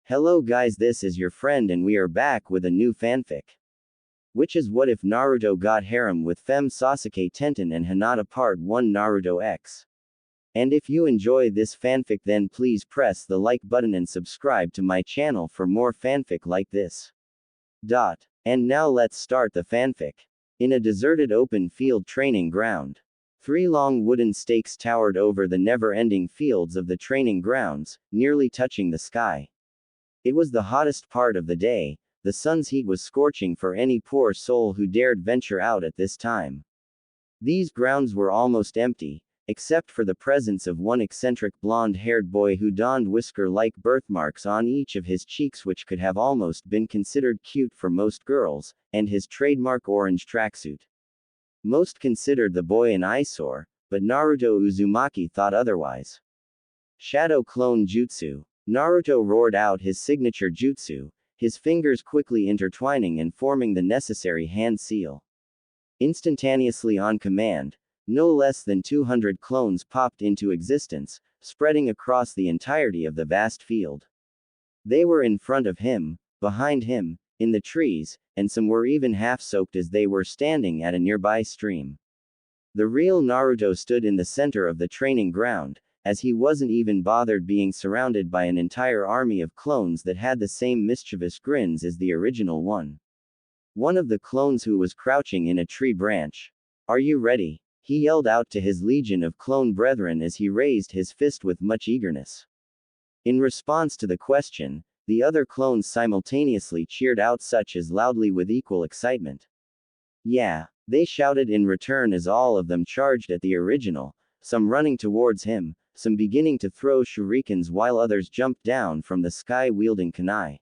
Hello guys, this is your friend and we are back with a new fanfic. Which is What If Naruto Got Harem with FemSasuke Tenten Hinata Part 1 Naruto X. And if you enjoy this fanfic then please press the like button and subscribe to my channel for more fanfic like this. And now let's start the fanfic. In a deserted open field training ground. 3 long wooden stakes towered over the never-ending fields of the training grounds, nearly touching the sky. It was the hottest part of the day. The sun's heat was scorching for any poor soul who dared venture out at this time. These grounds were almost empty, except for the presence of one eccentric blonde-haired boy who donned whisker-like birthmarks on each of his cheeks which could have almost been considered cute for most girls, and his trademark orange tracksuit. Most considered the boy an eyesore, but Naruto Uzumaki thought otherwise. Shadow Clone Jutsu. Naruto roared out his signature jutsu, his fingers quickly intertwining and forming the necessary hand seal. Instantaneously on command, no less than 200 clones popped into existence, spreading across the entirety of the vast field. They were in front of him, behind him, in the trees, and some were even half-soaked as they were standing at a nearby stream. The real Naruto stood in the center of the training ground, as he wasn't even bothered being surrounded by an entire army of clones that had the same mischievous grins as the original one. One of the clones who was crouching in a tree branch. "Are you ready?" he yelled out to his legion of clone brethren as he raised his fist with much eagerness. In response to the question, the other clones simultaneously cheered out such as loudly with equal excitement. "Yeah," they shouted in return as all of them charged at the original, some running towards him, some beginning to throw shurikens while others jumped down from the sky wielding kunai.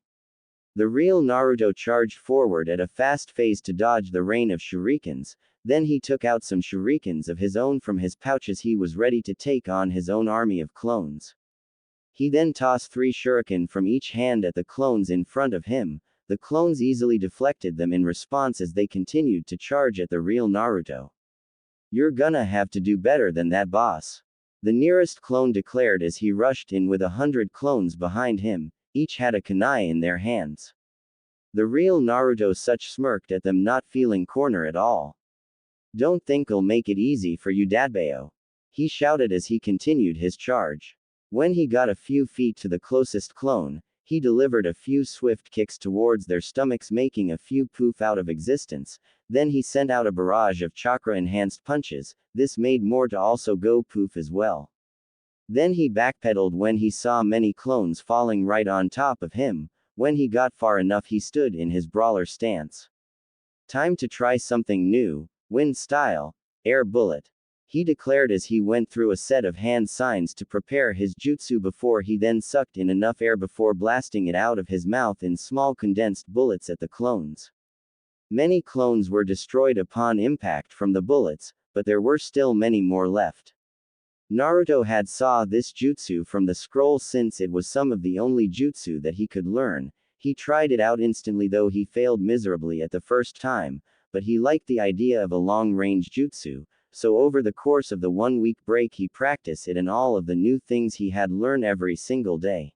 The real Naruto charged forward at a fast pace to dodge the rain of shurikens, then he took out some shurikens of his own from his pouches. He was ready to take on his own army of clones. He then tossed 3 shuriken from each hand at the clones in front of him. The clones easily deflected them in response as they continued to charge at the real Naruto. "You're gonna have to do better than that, boss," the nearest clone declared as he rushed in with 100 clones behind him, each had a kunai in their hands. The real Naruto such smirked at them, not feeling corner at all. "Don't think I'll make it easy for you, Dadbayo," he shouted as he continued his charge. When he got a few feet to the closest clone, he delivered a few swift kicks towards their stomachs, making a few poof out of existence. Then he sent out a barrage of chakra-enhanced punches. This made more to also go poof as well. Then he backpedaled when he saw many clones falling right on top of him. When he got far enough he stood in his brawler stance. "Time to try something new, wind style, air bullet," he declared as he went through a set of hand signs to prepare his jutsu before he then sucked in enough air before blasting it out of his mouth in small condensed bullets at the clones. Many clones were destroyed upon impact from the bullets, but there were still many more left. Naruto had saw this jutsu from the scroll since it was some of the only jutsu that he could learn. He tried it out instantly though he failed miserably at the first time, but he liked the idea of a long-range jutsu, so over the course of the 1-week break he practiced it and all of the new things he had learned every single day.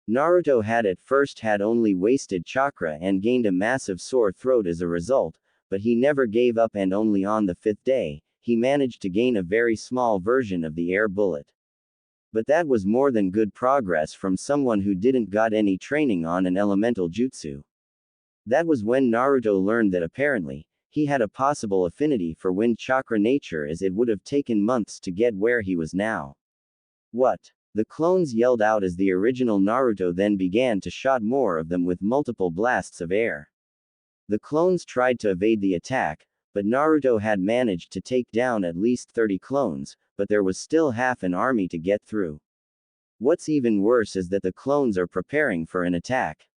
Naruto had at first had only wasted chakra and gained a massive sore throat as a result, but he never gave up and only on the 5th day, he managed to gain a very small version of the air bullet. But that was more than good progress from someone who didn't got any training on an elemental jutsu. That was when Naruto learned that apparently, he had a possible affinity for wind chakra nature as it would have taken months to get where he was now. "What?" the clones yelled out as the original Naruto then began to shot more of them with multiple blasts of air. The clones tried to evade the attack, but Naruto had managed to take down at least 30 clones, but there was still half an army to get through. What's even worse is that the clones are preparing for an attack.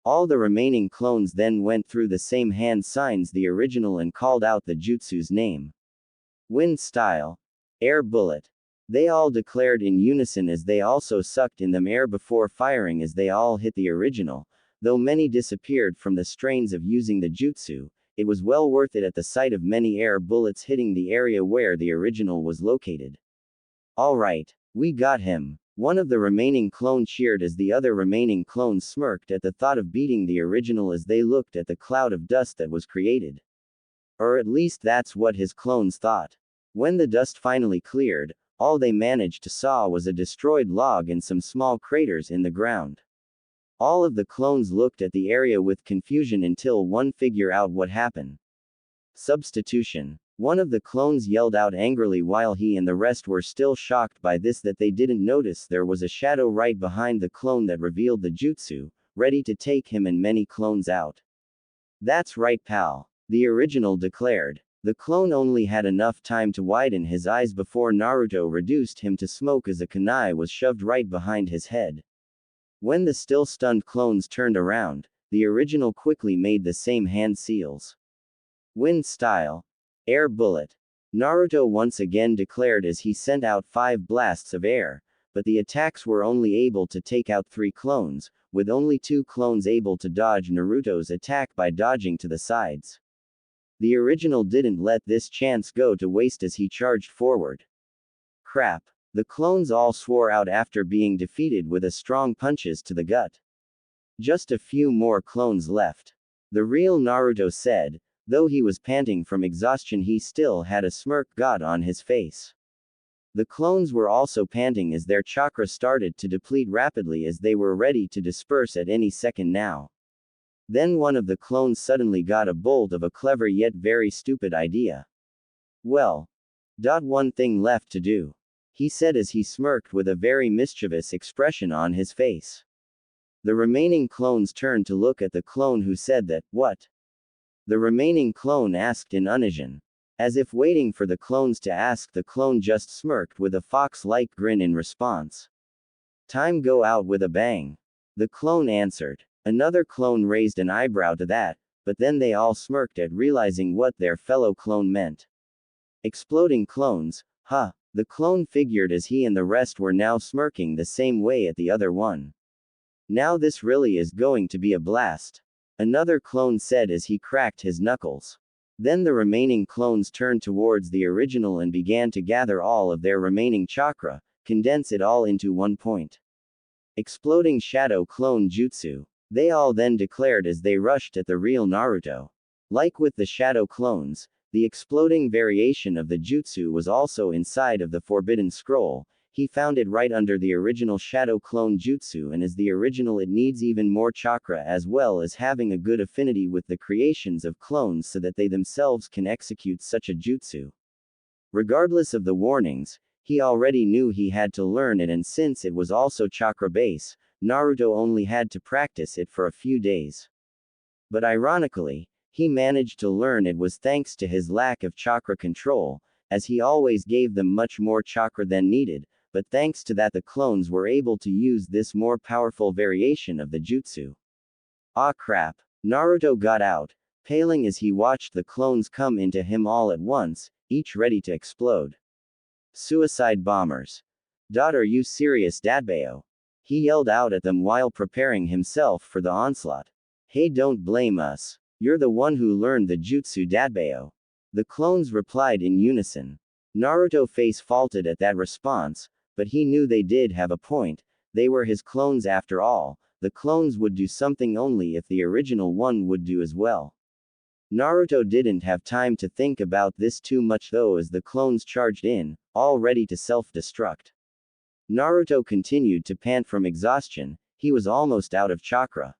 All the remaining clones then went through the same hand signs the original and called out the jutsu's name. "Wind style. Air bullet." They all declared in unison as they also sucked in them air before firing as they all hit the original. Though many disappeared from the strains of using the jutsu, it was well worth it at the sight of many air bullets hitting the area where the original was located. "Alright, we got him. One of the remaining clones cheered as the other remaining clones smirked at the thought of beating the original as they looked at the cloud of dust that was created. Or at least that's what his clones thought. When the dust finally cleared, all they managed to saw was a destroyed log and some small craters in the ground. All of the clones looked at the area with confusion until one figured out what happened. Substitution. One of the clones yelled out angrily while he and the rest were still shocked by this that they didn't notice there was a shadow right behind the clone that revealed the jutsu, ready to take him and many clones out. That's right, pal, the original declared. The clone only had enough time to widen his eyes before Naruto reduced him to smoke as a kunai was shoved right behind his head. When the still stunned clones turned around, the original quickly made the same hand seals. Wind style. Air bullet. Naruto once again declared as he sent out 5 blasts of air, but the attacks were only able to take out 3 clones, with only 2 clones able to dodge Naruto's attack by dodging to the sides. The original didn't let this chance go to waste as he charged forward. Crap. The clones all swore out after being defeated with a strong punches to the gut. Just a few more clones left. The real Naruto said, though he was panting from exhaustion, he still had a smirk god on his face. The clones were also panting as their chakra started to deplete rapidly as they were ready to disperse at any second now. Then one of the clones suddenly got a bolt of a clever yet very stupid idea. Well, one thing left to do, he said as he smirked with a very mischievous expression on his face. The remaining clones turned to look at the clone who said that. What? The remaining clone asked in unison. As if waiting for the clones to ask, the clone just smirked with a fox-like grin in response. Time go out with a bang. The clone answered. Another clone raised an eyebrow to that, but then they all smirked at realizing what their fellow clone meant. Exploding clones, huh? The clone figured as he and the rest were now smirking the same way at the other one. Now this really is going to be a blast. Another clone said as he cracked his knuckles. Then the remaining clones turned towards the original and began to gather all of their remaining chakra, condense it all into one point. Exploding shadow clone jutsu. They all then declared as they rushed at the real Naruto. Like with the shadow clones, the exploding variation of the jutsu was also inside of the forbidden scroll. He found it right under the original shadow clone jutsu, and as the original it needs even more chakra as well as having a good affinity with the creations of clones so that they themselves can execute such a jutsu. Regardless of the warnings, he already knew he had to learn it, and since it was also chakra base, Naruto only had to practice it for a few days. But ironically, he managed to learn it was thanks to his lack of chakra control, as he always gave them much more chakra than needed, but thanks to that the clones were able to use this more powerful variation of the jutsu. Ah crap. Naruto got out, paling as he watched the clones come into him all at once, each ready to explode. Suicide bombers. Are you serious, Dadbayo? He yelled out at them while preparing himself for the onslaught. Hey, don't blame us. You're the one who learned the jutsu, Dadbayo. The clones replied in unison. Naruto face faulted at that response, but he knew they did have a point. They were his clones after all. The clones would do something only if the original one would do as well. Naruto didn't have time to think about this too much though as the clones charged in, all ready to self-destruct. Naruto continued to pant from exhaustion. He was almost out of chakra.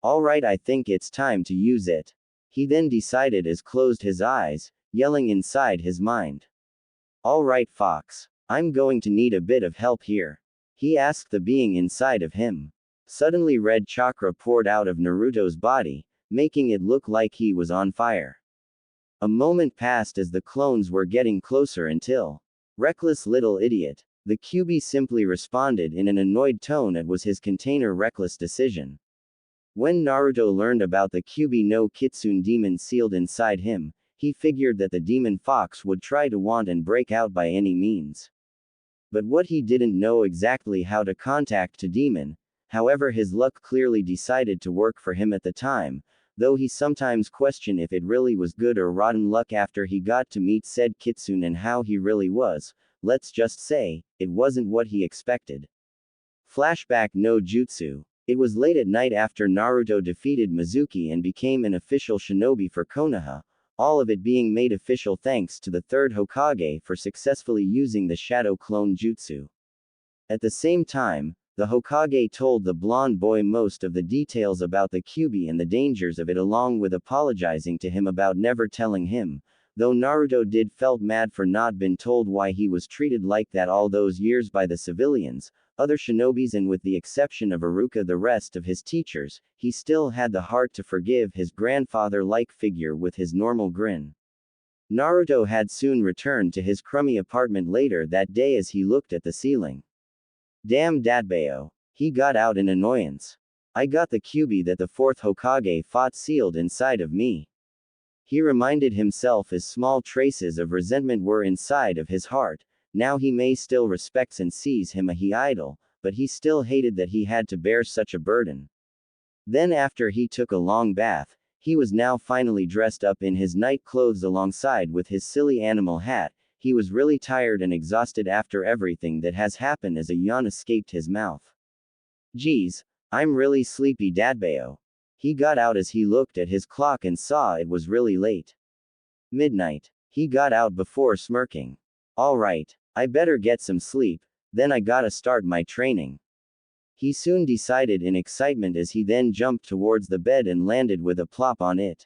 Alright, I think it's time to use it. He then decided as closed his eyes, yelling inside his mind. Alright, Fox. I'm going to need a bit of help here. He asked the being inside of him. Suddenly red chakra poured out of Naruto's body, making it look like he was on fire. A moment passed as the clones were getting closer until. Reckless little idiot. The Kyuubi simply responded in an annoyed tone. It was his container reckless decision. When Naruto learned about the Kyuubi no Kitsune demon sealed inside him, he figured that the demon fox would try to want and break out by any means. But what he didn't know exactly how to contact to demon, however his luck clearly decided to work for him at the time, though he sometimes questioned if it really was good or rotten luck after he got to meet said Kitsune and how he really was, let's just say, it wasn't what he expected. Flashback no Jutsu. It was late at night after Naruto defeated Mizuki and became an official shinobi for Konoha, all of it being made official thanks to the third Hokage for successfully using the Shadow Clone Jutsu. At the same time, the Hokage told the blonde boy most of the details about the Kyuubi and the dangers of it, along with apologizing to him about never telling him, though Naruto did felt mad for not been told why he was treated like that all those years by the civilians, other shinobis, and with the exception of Iruka the rest of his teachers, he still had the heart to forgive his grandfather-like figure with his normal grin. Naruto had soon returned to his crummy apartment later that day as he looked at the ceiling. Damn Datbeo. He got out in annoyance. I got the Kyuubi that the fourth Hokage fought sealed inside of me. He reminded himself as small traces of resentment were inside of his heart. Now he may still respects and sees him a he idol, but he still hated that he had to bear such a burden. Then after he took a long bath, he was now finally dressed up in his night clothes alongside with his silly animal hat. He was really tired and exhausted after everything that has happened as a yawn escaped his mouth. Geez, I'm really sleepy, Datbeo. He got out as he looked at his clock and saw it was really late. Midnight. He got out before smirking. Alright, I better get some sleep, then I gotta start my training. He soon decided in excitement as he then jumped towards the bed and landed with a plop on it.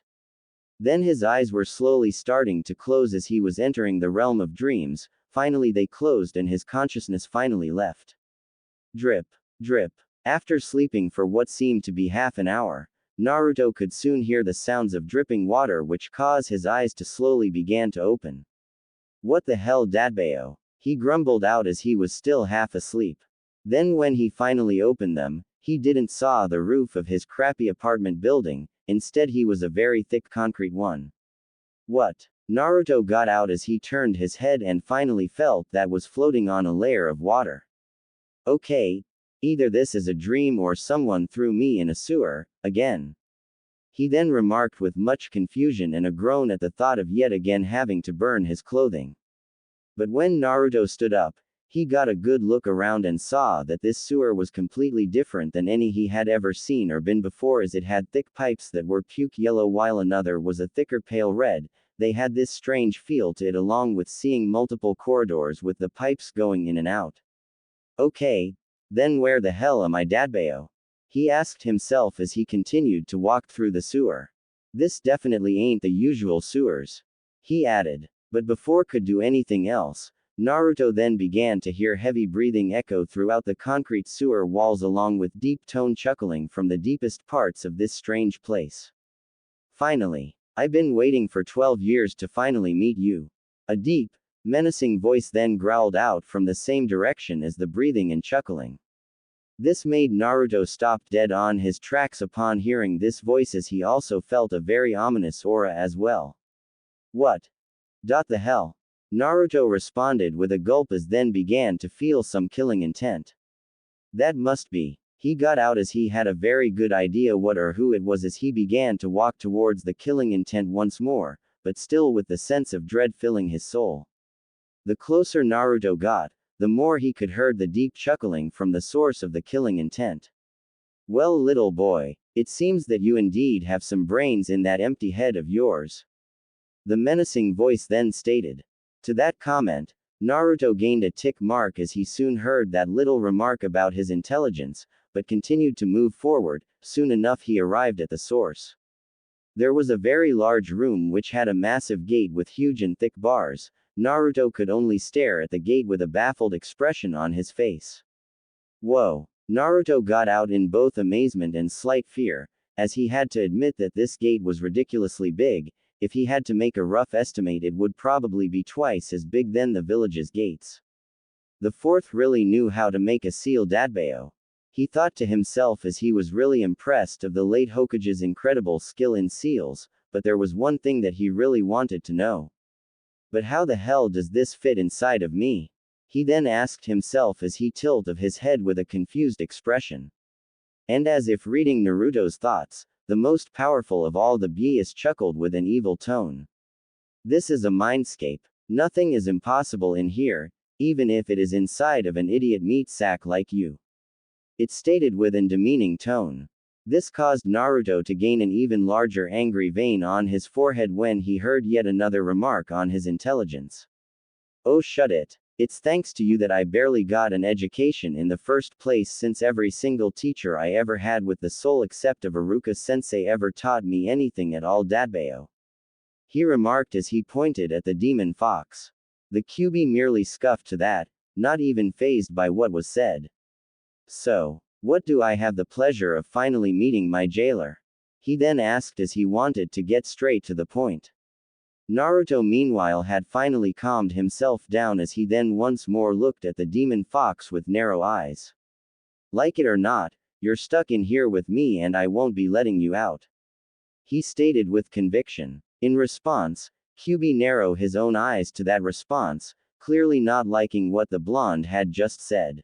Then his eyes were slowly starting to close as he was entering the realm of dreams. Finally they closed and his consciousness finally left. Drip. Drip. After sleeping for what seemed to be half an hour, Naruto could soon hear the sounds of dripping water which caused his eyes to slowly begin to open. What the hell, Datbeo? He grumbled out as he was still half asleep. Then when he finally opened them, he didn't saw the roof of his crappy apartment building, instead he was a very thick concrete one. What? Naruto got out as he turned his head and finally felt that was floating on a layer of water. Okay. Either this is a dream or someone threw me in a sewer, again. He then remarked with much confusion and a groan at the thought of yet again having to burn his clothing. But when Naruto stood up, he got a good look around and saw that this sewer was completely different than any he had ever seen or been before, as it had thick pipes that were puke yellow while another was a thicker pale red. They had this strange feel to it, along with seeing multiple corridors with the pipes going in and out. Okay, then where the hell am I, Datbeo? He asked himself as he continued to walk through the sewer. This definitely ain't the usual sewers, he added. But before could do anything else, Naruto then began to hear heavy breathing echo throughout the concrete sewer walls, along with deep tone chuckling from the deepest parts of this strange place. Finally, I've been waiting for 12 years to finally meet you. A deep, menacing voice then growled out from the same direction as the breathing and chuckling. This made Naruto stop dead on his tracks upon hearing this voice, as he also felt a very ominous aura as well. What? The hell? Naruto responded with a gulp as then began to feel some killing intent. That must be. He got out as he had a very good idea what or who it was as he began to walk towards the killing intent once more, but still with the sense of dread filling his soul. The closer Naruto got, the more he could heard the deep chuckling from the source of the killing intent. Well, little boy, it seems that you indeed have some brains in that empty head of yours. The menacing voice then stated. To that comment, Naruto gained a tick mark as he soon heard that little remark about his intelligence, but continued to move forward. Soon enough he arrived at the source. There was a very large room which had a massive gate with huge and thick bars. Naruto could only stare at the gate with a baffled expression on his face. Whoa! Naruto got out in both amazement and slight fear, as he had to admit that this gate was ridiculously big. If he had to make a rough estimate, it would probably be twice as big than the village's gates. The fourth really knew how to make a seal, Datbeo. He thought to himself as he was really impressed of the late Hokage's incredible skill in seals, but there was one thing that he really wanted to know. But how the hell does this fit inside of me? He then asked himself as he tilted his head with a confused expression. And as if reading Naruto's thoughts, the most powerful of all the beasts chuckled with an evil tone. This is a mindscape. Nothing is impossible in here, even if it is inside of an idiot meat sack like you. It stated with an demeaning tone. This caused Naruto to gain an even larger angry vein on his forehead when he heard yet another remark on his intelligence. Oh, shut it. It's thanks to you that I barely got an education in the first place, since every single teacher I ever had, with the sole except of Iruka-sensei, ever taught me anything at all, Dadbayo. He remarked as he pointed at the demon fox. The QB merely scoffed to that, not even fazed by what was said. So, what do I have the pleasure of finally meeting my jailer? He then asked as he wanted to get straight to the point. Naruto meanwhile had finally calmed himself down as he then once more looked at the demon fox with narrow eyes. Like it or not, you're stuck in here with me and I won't be letting you out, he stated with conviction. In response, QB narrowed his own eyes to that response, clearly not liking what the blonde had just said.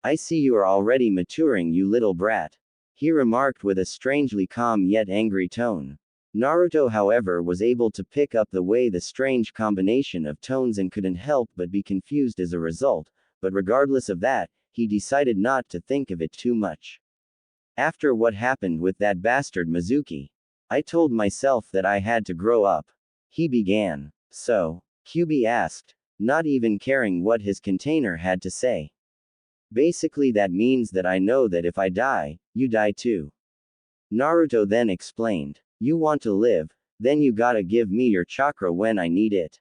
I see you are already maturing, you little brat, he remarked with a strangely calm yet angry tone. Naruto, however, was able to pick up the way the strange combination of tones and couldn't help but be confused as a result, but regardless of that, he decided not to think of it too much. After what happened with that bastard Mizuki, I told myself that I had to grow up, he began. So? QB asked, not even caring what his container had to say. Basically that means that I know that if I die, you die too, Naruto then explained. You want to live, then you gotta give me your chakra when I need it,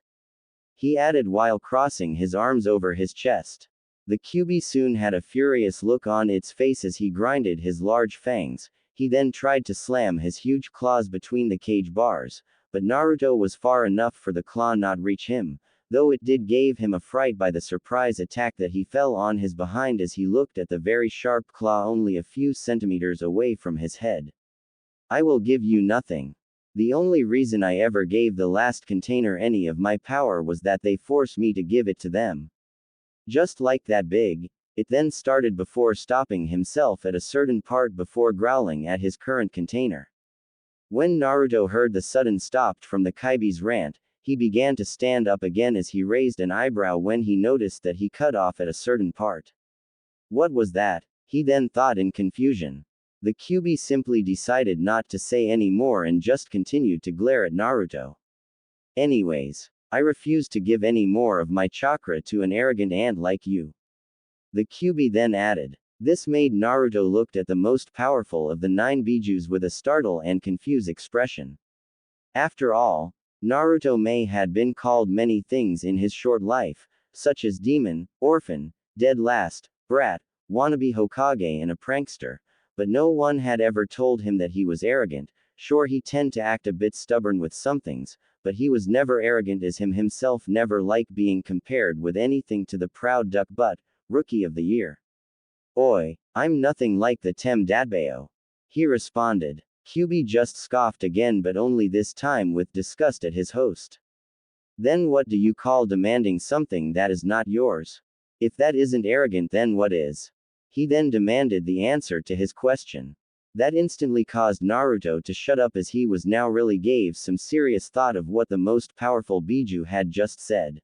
he added while crossing his arms over his chest. The QB soon had a furious look on its face as he grinded his large fangs. He then tried to slam his huge claws between the cage bars, but Naruto was far enough for the claw not reach him, though it did give him a fright by the surprise attack that he fell on his behind as he looked at the very sharp claw only a few centimeters away from his head. I will give you nothing. The only reason I ever gave the last container any of my power was that they forced me to give it to them. Just like that big, it then started before stopping himself at a certain part before growling at his current container. When Naruto heard the sudden stop from the Kaibi's rant, he began to stand up again as he raised an eyebrow when he noticed that he cut off at a certain part. What was that? He then thought in confusion. The QB simply decided not to say any more and just continued to glare at Naruto. Anyways, I refuse to give any more of my chakra to an arrogant ant like you, the QB then added. This made Naruto looked at the most powerful of the 9 bijus with a startled and confused expression. After all, Naruto may had been called many things in his short life, such as demon, orphan, dead last, brat, wannabe Hokage and a prankster, but no one had ever told him that he was arrogant. Sure, he tended to act a bit stubborn with some things, but he was never arrogant, as himself never liked being compared with anything to the proud duck butt, rookie of the year. Oi, I'm nothing like the Tem Dadbayo, he responded. QB just scoffed again, but only this time with disgust at his host. Then what do you call demanding something that is not yours? If that isn't arrogant, then what is? He then demanded the answer to his question. That instantly caused Naruto to shut up, as he was now really gave some serious thought of what the most powerful Biju had just said.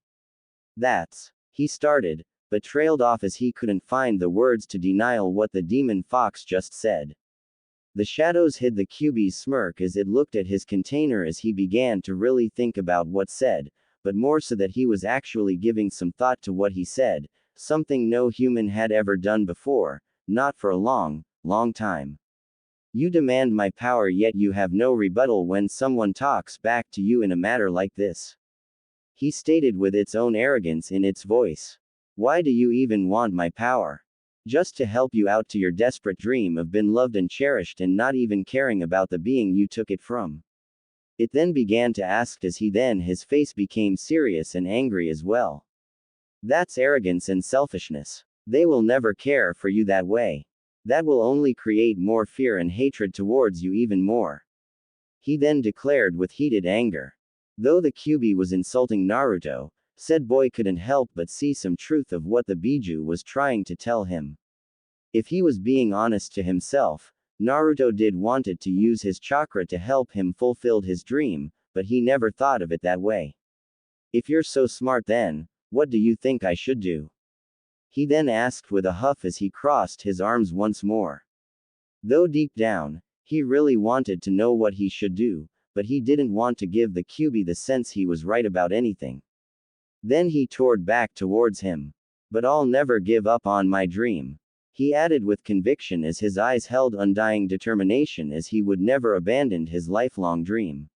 He started, but trailed off as he couldn't find the words to denial what the demon fox just said. The shadows hid the QB's smirk as it looked at his container as he began to really think about what said, but more so that he was actually giving some thought to what he said, something no human had ever done before, not for a long, long time. You demand my power, yet you have no rebuttal when someone talks back to you in a matter like this, he stated with its own arrogance in its voice. Why do you even want my power? Just to help you out to your desperate dream of being loved and cherished and not even caring about the being you took it from? It then began to ask as his face became serious and angry as well. That's arrogance and selfishness. They will never care for you that way. That will only create more fear and hatred towards you even more, he then declared with heated anger. Though the QB was insulting Naruto, said boy couldn't help but see some truth of what the Biju was trying to tell him. If he was being honest to himself, Naruto did wanted to use his chakra to help him fulfill his dream, but he never thought of it that way. If you're so smart, then what do you think I should do? He then asked with a huff as he crossed his arms once more. Though deep down, he really wanted to know what he should do, but he didn't want to give the Kyuubi the sense he was right about anything. Then he toured back towards him. But I'll never give up on my dream. He added with conviction as his eyes held undying determination as he would never abandon his lifelong dream.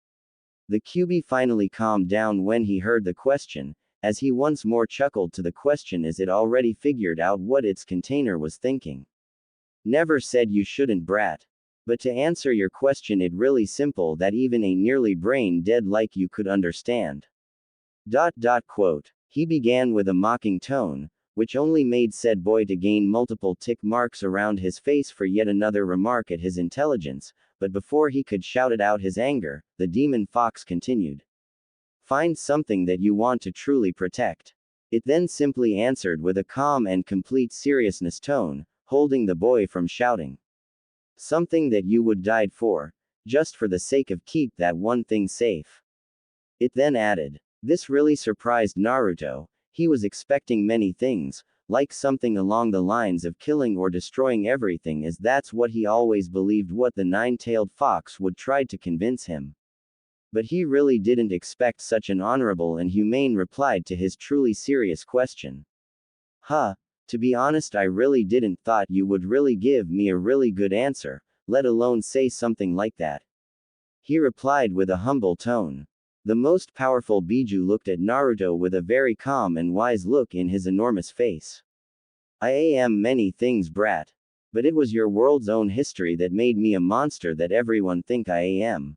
The Kyuubi finally calmed down when he heard the question, as he once more chuckled to the question as it already figured out what its container was thinking. Never said you shouldn't, brat. But to answer your question, it really simple that even a nearly brain dead like you could understand. Quote. He began with a mocking tone, which only made said boy to gain multiple tick marks around his face for yet another remark at his intelligence, but before he could shout it out his anger, the demon fox continued. Find something that you want to truly protect. It then simply answered with a calm and complete seriousness tone, holding the boy from shouting. Something that you would die for, just for the sake of keep that one thing safe. It then added. This really surprised Naruto. He was expecting many things, like something along the lines of killing or destroying everything, as that's what he always believed what the nine-tailed fox would try to convince him. But he really didn't expect such an honorable and humane reply to his truly serious question. To be honest, I really didn't thought you would really give me a really good answer, let alone say something like that. He replied with a humble tone. The most powerful Biju looked at Naruto with a very calm and wise look in his enormous face. I am many things, brat. But it was your world's own history that made me a monster that everyone think I am.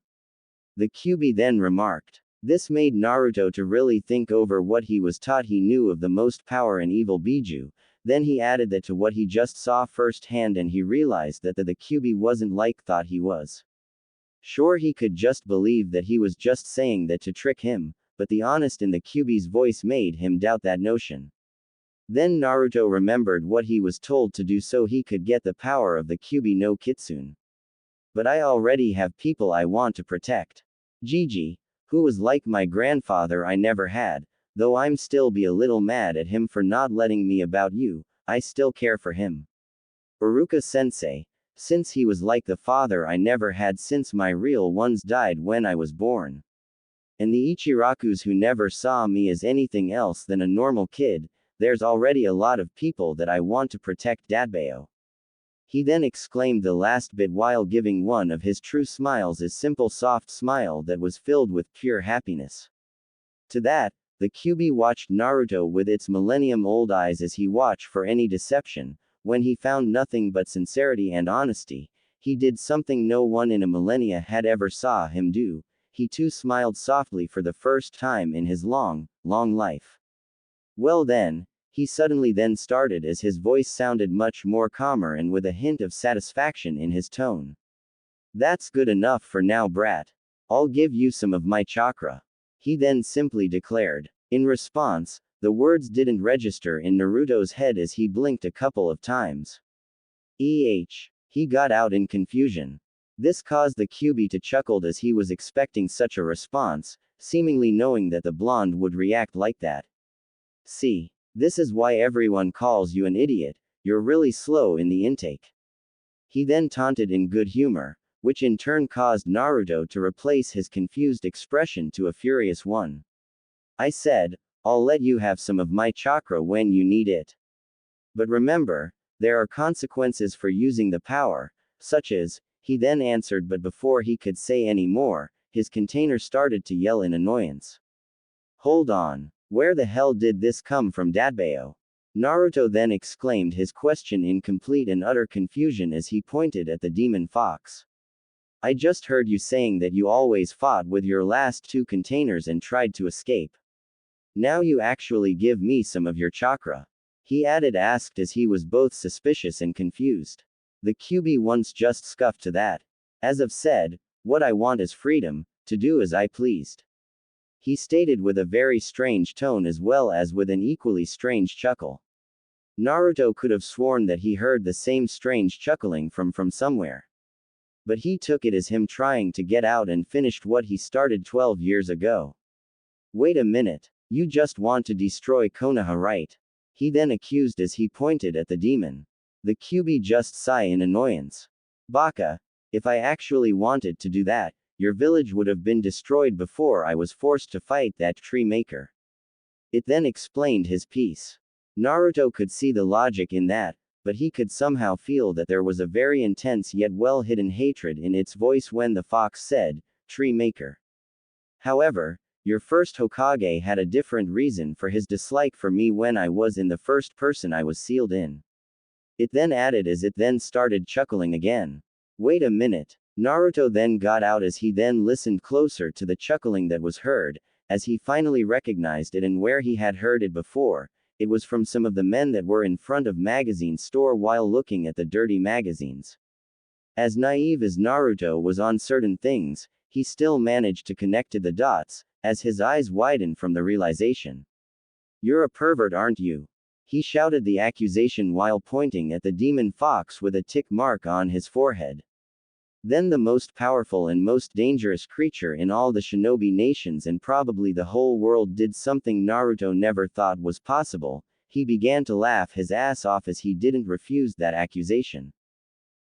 The Kyuubi then remarked. This made Naruto to really think over what he was taught he knew of the most power and evil Biju. Then he added that to what he just saw firsthand, and he realized that the Kyuubi wasn't like thought he was. Sure, he could just believe that he was just saying that to trick him, but the honest in the Kyuubi's voice made him doubt that notion. Then Naruto remembered what he was told to do so he could get the power of the Kyuubi no Kitsune. But I already have people I want to protect. Gigi, who was like my grandfather I never had, though I'm still be a little mad at him for not letting me about you, I still care for him. Uruka-sensei, since he was like the father I never had since my real ones died when I was born. And the Ichirakus who never saw me as anything else than a normal kid, there's already a lot of people that I want to protect, Dadbao. He then exclaimed the last bit while giving one of his true smiles, a simple soft smile that was filled with pure happiness. To that, the Kyuubi watched Naruto with its millennium-old eyes as he watched for any deception. When he found nothing but sincerity and honesty, he did something no one in a millennia had ever saw him do. He too smiled softly for the first time in his long life. Well then, he suddenly then started as his voice sounded much more calmer and with a hint of satisfaction in his tone. That's good enough for now, brat. I'll give you some of my chakra. He then simply declared. In response, the words didn't register in Naruto's head as he blinked a couple of times. He got out in confusion. This caused the Kyuubi to chuckle as he was expecting such a response, seemingly knowing that the blonde would react like that. See, this is why everyone calls you an idiot, you're really slow in the intake. He then taunted in good humor, which in turn caused Naruto to replace his confused expression to a furious one. I said, I'll let you have some of my chakra when you need it. But remember, there are consequences for using the power, such as, he then answered, but before he could say any more, his container started to yell in annoyance. Hold on, where the hell did this come from, Dadbao? Naruto then exclaimed his question in complete and utter confusion as he pointed at the demon fox. I just heard you saying that you always fought with your last two containers and tried to escape. Now you actually give me some of your chakra. He asked as he was both suspicious and confused. The Kyuubi once just scoffed to that. As I've said, what I want is freedom, to do as I pleased. He stated with a very strange tone as well as with an equally strange chuckle. Naruto could have sworn that he heard the same strange chuckling from somewhere. But he took it as him trying to get out and finished what he started 12 years ago. Wait a minute. You just want to destroy Konoha, right? he then accused as he pointed at the demon. The Kyuubi just sigh in annoyance. Baka, if I actually wanted to do that, your village would have been destroyed before I was forced to fight that tree maker. It then explained his piece. Naruto could see the logic in that, but he could somehow feel that there was a very intense yet well-hidden hatred in its voice when the fox said, "Tree maker." However, your first Hokage had a different reason for his dislike for me when I was in the first person I was sealed in. It then added as it then started chuckling again. Wait a minute. Naruto then got out as he then listened closer to the chuckling that was heard, as he finally recognized it and where he had heard it before. It was from some of the men that were in front of magazine store while looking at the dirty magazines. As naive as Naruto was on certain things, he still managed to connect to the dots, as his eyes widened from the realization. You're a pervert, aren't you? He shouted the accusation while pointing at the demon fox with a tick mark on his forehead. Then the most powerful and most dangerous creature in all the shinobi nations and probably the whole world did something Naruto never thought was possible. He began to laugh his ass off as he didn't refuse that accusation.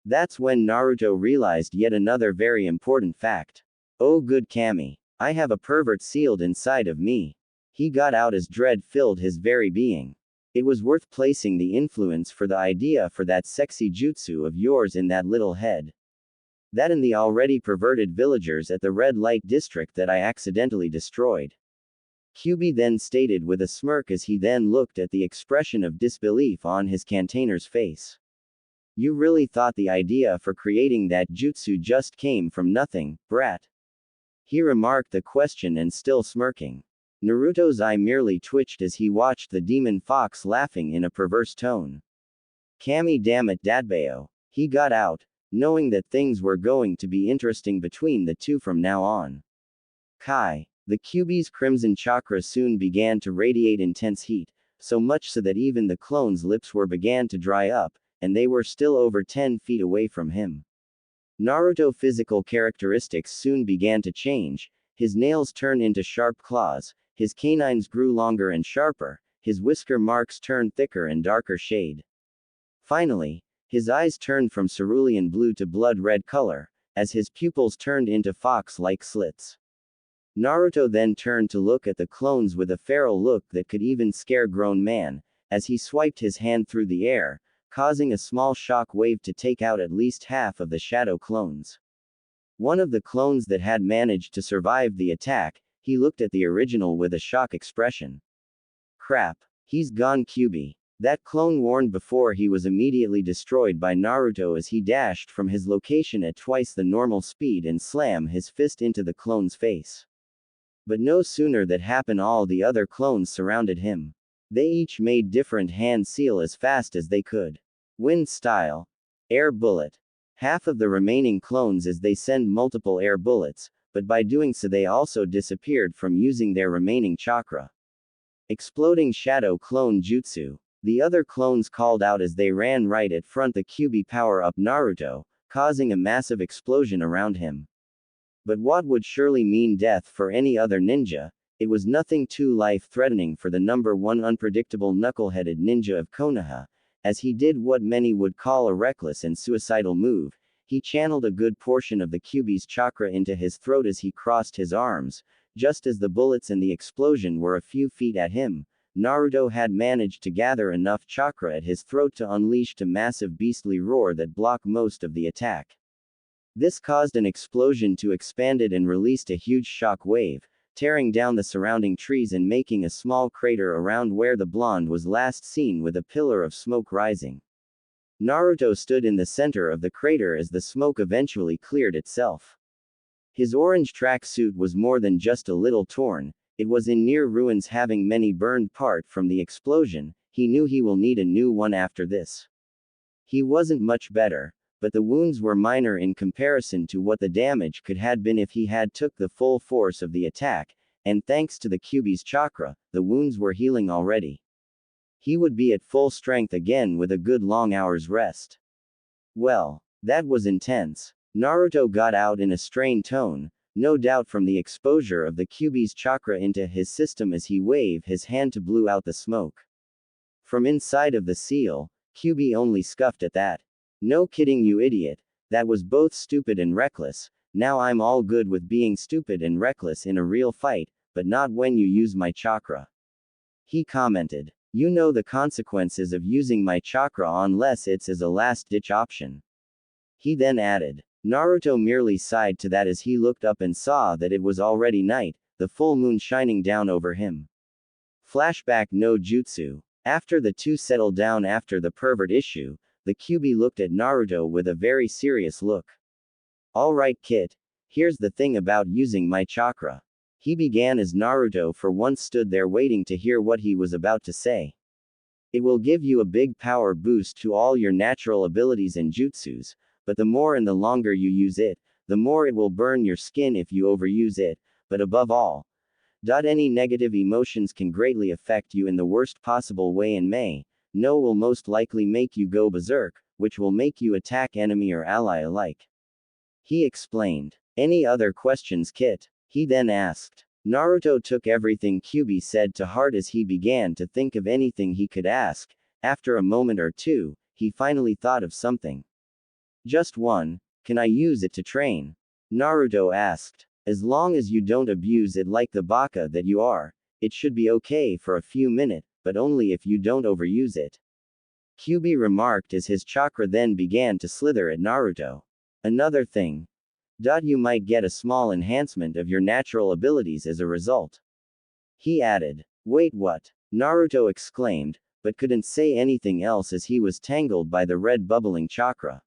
That's when Naruto realized yet another very important fact. Oh good Kami. I have a pervert sealed inside of me. He got out as dread filled his very being. It was worth placing the influence for the idea for that sexy jutsu of yours in that little head. That and the already perverted villagers at the red light district that I accidentally destroyed. Kyuubi then stated with a smirk as he then looked at the expression of disbelief on his container's face. You really thought the idea for creating that jutsu just came from nothing, brat? He remarked the question and still smirking. Naruto's eye merely twitched as he watched the demon fox laughing in a perverse tone. Kami damn it Dadbao. He got out, knowing that things were going to be interesting between the two from now on. Kai. The Kyuubi's crimson chakra soon began to radiate intense heat, so much so that even the clone's lips began to dry up, and they were still over 10 feet away from him. Naruto's physical characteristics soon began to change. His nails turned into sharp claws, his canines grew longer and sharper, his whisker marks turned thicker and darker shade. Finally, his eyes turned from cerulean blue to blood red color, as his pupils turned into fox-like slits. Naruto then turned to look at the clones with a feral look that could even scare grown man, as he swiped his hand through the air, causing a small shock wave to take out at least half of the shadow clones. One of the clones that had managed to survive the attack, he looked at the original with a shock expression. Crap. He's gone Kyuubi. That clone warned before he was immediately destroyed by Naruto as he dashed from his location at twice the normal speed and slammed his fist into the clone's face. But no sooner that happened all the other clones surrounded him. They each made different hand seal as fast as they could. Wind style. Air bullet. Half of the remaining clones as they send multiple air bullets, but by doing so they also disappeared from using their remaining chakra. Exploding shadow clone jutsu. The other clones called out as they ran right at front the Kyuubi power-up Naruto, causing a massive explosion around him. But what would surely mean death for any other ninja, it was nothing too life-threatening for the number one unpredictable knuckle-headed ninja of Konoha, as he did what many would call a reckless and suicidal move. He channeled a good portion of the Kyuubi's chakra into his throat as he crossed his arms, just as the bullets and the explosion were a few feet at him. Naruto had managed to gather enough chakra at his throat to unleash a massive beastly roar that blocked most of the attack. This caused an explosion to expand it and released a huge shock wave, tearing down the surrounding trees and making a small crater around where the blonde was last seen with a pillar of smoke rising. Naruto stood in the center of the crater as the smoke eventually cleared itself. His orange tracksuit was more than just a little torn. It was in near ruins, having many burned part from the explosion. He knew he will need a new one after this. He wasn't much better, but the wounds were minor in comparison to what the damage could have been if he had took the full force of the attack, and thanks to the Kyuubi's chakra, the wounds were healing already. He would be at full strength again with a good long hour's rest. Well, that was intense. Naruto got out in a strained tone, no doubt from the exposure of the Kyuubi's chakra into his system as he waved his hand to blow out the smoke. From inside of the seal, QB only scoffed at that. No kidding, you idiot. That was both stupid and reckless. Now I'm all good with being stupid and reckless in a real fight, but not when you use my chakra. He commented. You know the consequences of using my chakra unless it's as a last-ditch option. He then added. Naruto merely sighed to that as he looked up and saw that it was already night, the full moon shining down over him. Flashback no jutsu. After the two settled down after the pervert issue, the QB looked at Naruto with a very serious look. Alright kid. Here's the thing about using my chakra. He began as Naruto for once stood there waiting to hear what he was about to say. It will give you a big power boost to all your natural abilities and jutsus, but the more and the longer you use it, the more it will burn your skin if you overuse it, but above all, any negative emotions can greatly affect you in the worst possible way and will most likely make you go berserk, which will make you attack enemy or ally alike. He explained. Any other questions, Kit? He then asked. Naruto took everything QB said to heart as he began to think of anything he could ask. After a moment or two, he finally thought of something. Just one. Can I use it to train? Naruto asked. As long as you don't abuse it like the baka that you are, it should be okay for a few minutes, but only if you don't overuse it. QB remarked as his chakra then began to slither at Naruto. Another thing. You might get a small enhancement of your natural abilities as a result. He added. Wait, what? Naruto exclaimed, but couldn't say anything else as he was tangled by the red bubbling chakra.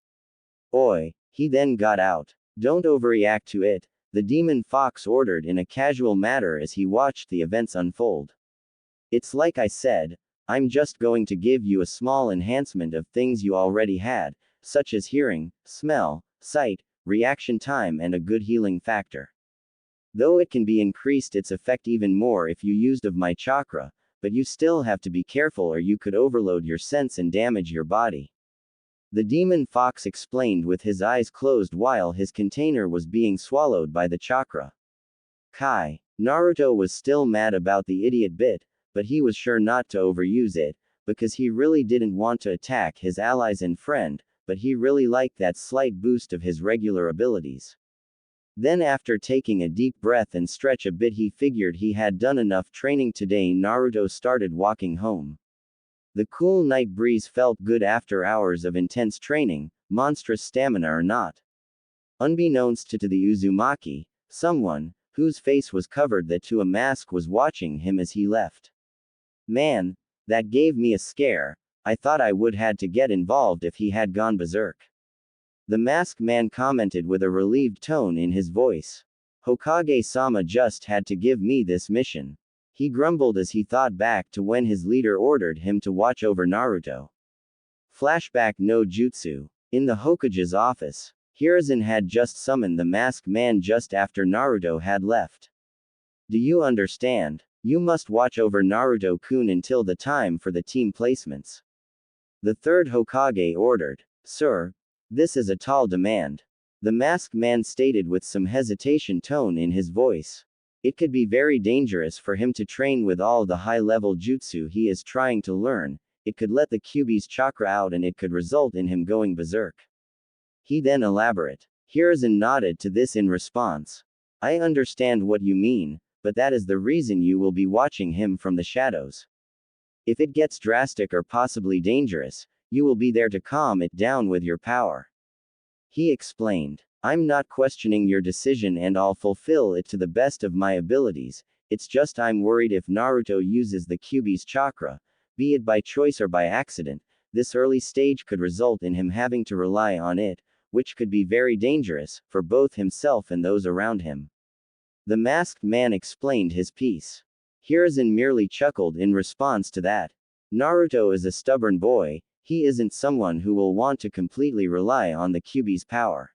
Oi, he then got out. Don't overreact to it, the demon fox ordered in a casual manner as he watched the events unfold. It's like I said, I'm just going to give you a small enhancement of things you already had, such as hearing, smell, sight, reaction time and a good healing factor. Though it can be increased its effect even more if you used of my chakra, but you still have to be careful or you could overload your sense and damage your body. The demon fox explained with his eyes closed while his container was being swallowed by the chakra. Kai. Naruto was still mad about the idiot bit, but he was sure not to overuse it, because he really didn't want to attack his allies and friend, but he really liked that slight boost of his regular abilities. Then after taking a deep breath and stretch a bit he figured he had done enough training today. Naruto started walking home. The cool night breeze felt good after hours of intense training, monstrous stamina or not. Unbeknownst to the Uzumaki, someone, whose face was covered that to a mask was watching him as he left. Man, that gave me a scare. I thought I would had to get involved if he had gone berserk. The masked man commented with a relieved tone in his voice. Hokage-sama just had to give me this mission. He grumbled as he thought back to when his leader ordered him to watch over Naruto. Flashback no jutsu. In the Hokage's office, Hiruzen had just summoned the masked man just after Naruto had left. Do you understand? You must watch over Naruto-kun until the time for the team placements. The third Hokage ordered. Sir, this is a tall demand. The masked man stated with some hesitation tone in his voice. It could be very dangerous for him to train with all the high-level jutsu he is trying to learn, it could let the QB's chakra out and it could result in him going berserk. He then elaborate. Hiruzen nodded to this in response. I understand what you mean, but that is the reason you will be watching him from the shadows. If it gets drastic or possibly dangerous, you will be there to calm it down with your power. He explained. I'm not questioning your decision and I'll fulfill it to the best of my abilities, it's just I'm worried if Naruto uses the QB's chakra, be it by choice or by accident, this early stage could result in him having to rely on it, which could be very dangerous, for both himself and those around him. The masked man explained his piece. Hiruzen merely chuckled in response to that. Naruto is a stubborn boy, he isn't someone who will want to completely rely on the QB's power.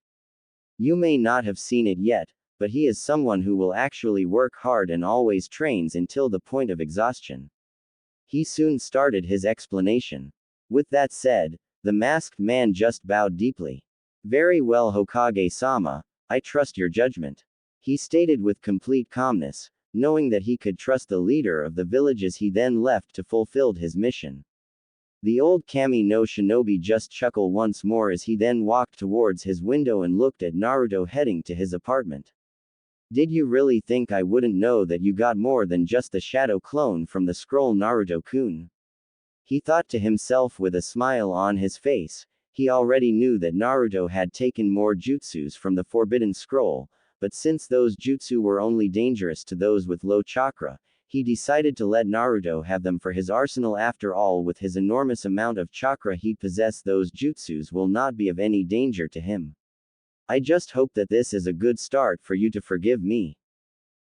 You may not have seen it yet, but he is someone who will actually work hard and always trains until the point of exhaustion. He soon started his explanation. With that said, the masked man just bowed deeply. Very well, Hokage-sama, I trust your judgment. He stated with complete calmness, knowing that he could trust the leader of the village as he then left to fulfill his mission. The old Kami no Shinobi just chuckled once more as he then walked towards his window and looked at Naruto heading to his apartment. Did you really think I wouldn't know that you got more than just the shadow clone from the scroll, Naruto-kun? He thought to himself with a smile on his face. He already knew that Naruto had taken more jutsus from the Forbidden Scroll, but since those jutsu were only dangerous to those with low chakra, he decided to let Naruto have them for his arsenal. After all, with his enormous amount of chakra he possesses, those jutsus will not be of any danger to him. I just hope that this is a good start for you to forgive me.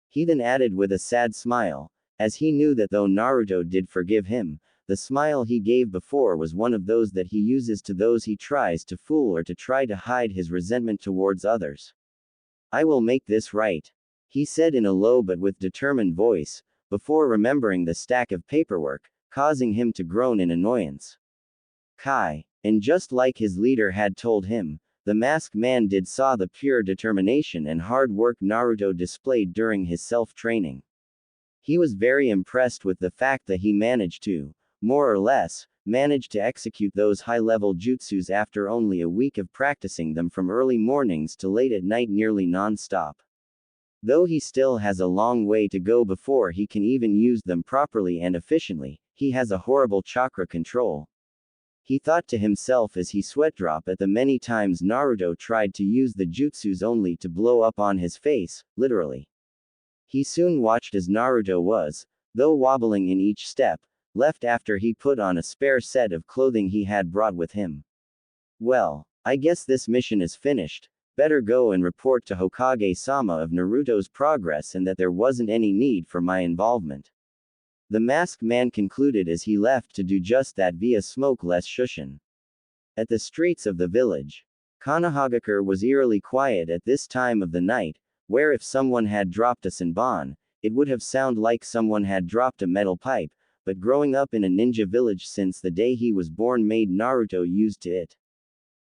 He then added with a sad smile, as he knew that though Naruto did forgive him, the smile he gave before was one of those that he uses to those he tries to fool or to try to hide his resentment towards others. I will make this right, he said in a low but with determined voice, before remembering the stack of paperwork, causing him to groan in annoyance. Kai, and just like his leader had told him, the masked man did saw the pure determination and hard work Naruto displayed during his self-training. He was very impressed with the fact that he managed to, more or less, manage to execute those high-level jutsus after only a week of practicing them from early mornings to late at night nearly non-stop. Though he still has a long way to go before he can even use them properly and efficiently, he has a horrible chakra control. He thought to himself as he sweat-dropped at the many times Naruto tried to use the jutsus only to blow up on his face, literally. He soon watched as Naruto was, though wobbling in each step, left after he put on a spare set of clothing he had brought with him. Well, I guess this mission is finished. Better go and report to Hokage-sama of Naruto's progress and that there wasn't any need for my involvement. The masked man concluded as he left to do just that via smokeless shushin. At the streets of the village, Konohagakure was eerily quiet at this time of the night, where if someone had dropped a senbon, it would have sounded like someone had dropped a metal pipe, but growing up in a ninja village since the day he was born made Naruto used to it.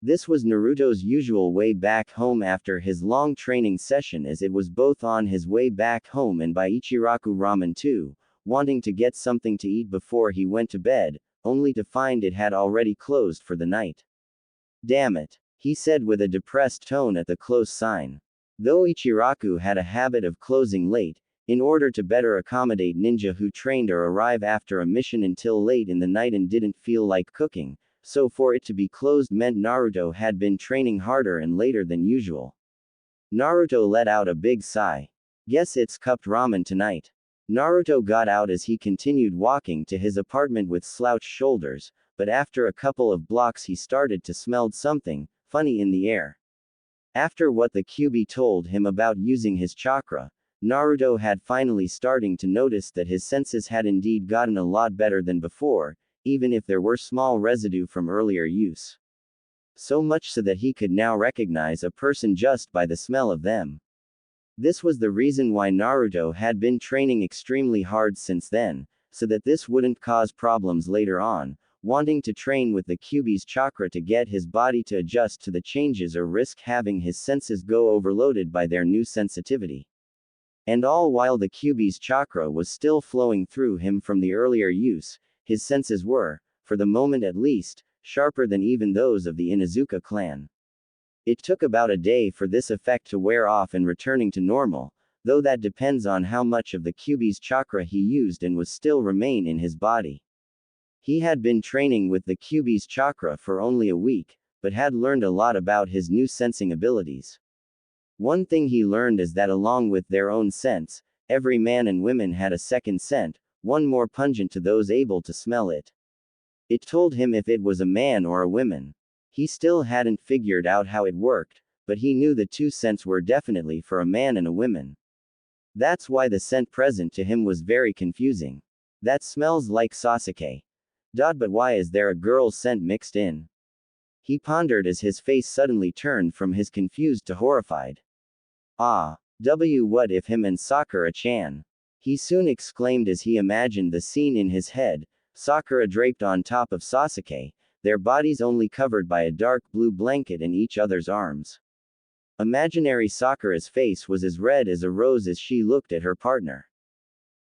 This was Naruto's usual way back home after his long training session, as it was both on his way back home and by Ichiraku Ramen too, wanting to get something to eat before he went to bed, only to find it had already closed for the night. Damn it, he said with a depressed tone at the close sign. Though Ichiraku had a habit of closing late, in order to better accommodate ninja who trained or arrive after a mission until late in the night and didn't feel like cooking, so for it to be closed meant Naruto had been training harder and later than usual. Naruto let out a big sigh. Guess it's cupped ramen tonight. Naruto got out as he continued walking to his apartment with slouched shoulders, but after a couple of blocks he started to smell something funny in the air. After what the Kyuubi told him about using his chakra, Naruto had finally starting to notice that his senses had indeed gotten a lot better than before, even if there were small residue from earlier use. So much so that he could now recognize a person just by the smell of them. This was the reason why Naruto had been training extremely hard since then, so that this wouldn't cause problems later on, wanting to train with the Kyuubi's chakra to get his body to adjust to the changes or risk having his senses go overloaded by their new sensitivity. And all while the Kyuubi's chakra was still flowing through him from the earlier use, his senses were, for the moment at least, sharper than even those of the Inuzuka clan. It took about a day for this effect to wear off and returning to normal, though that depends on how much of the Kyuubi's chakra he used and was still remain in his body. He had been training with the Kyuubi's chakra for only a week, but had learned a lot about his new sensing abilities. One thing he learned is that along with their own sense, every man and woman had a second scent, one more pungent to those able to smell it. It told him if it was a man or a woman. He still hadn't figured out how it worked, but he knew the two scents were definitely for a man and a woman. That's why the scent present to him was very confusing. That smells like Sasuke. But why is there a girl's scent mixed in? He pondered as his face suddenly turned from his confused to horrified. What if him and Sakura-chan? He soon exclaimed as he imagined the scene in his head, Sakura draped on top of Sasuke, their bodies only covered by a dark blue blanket in each other's arms. Imaginary Sakura's face was as red as a rose as she looked at her partner.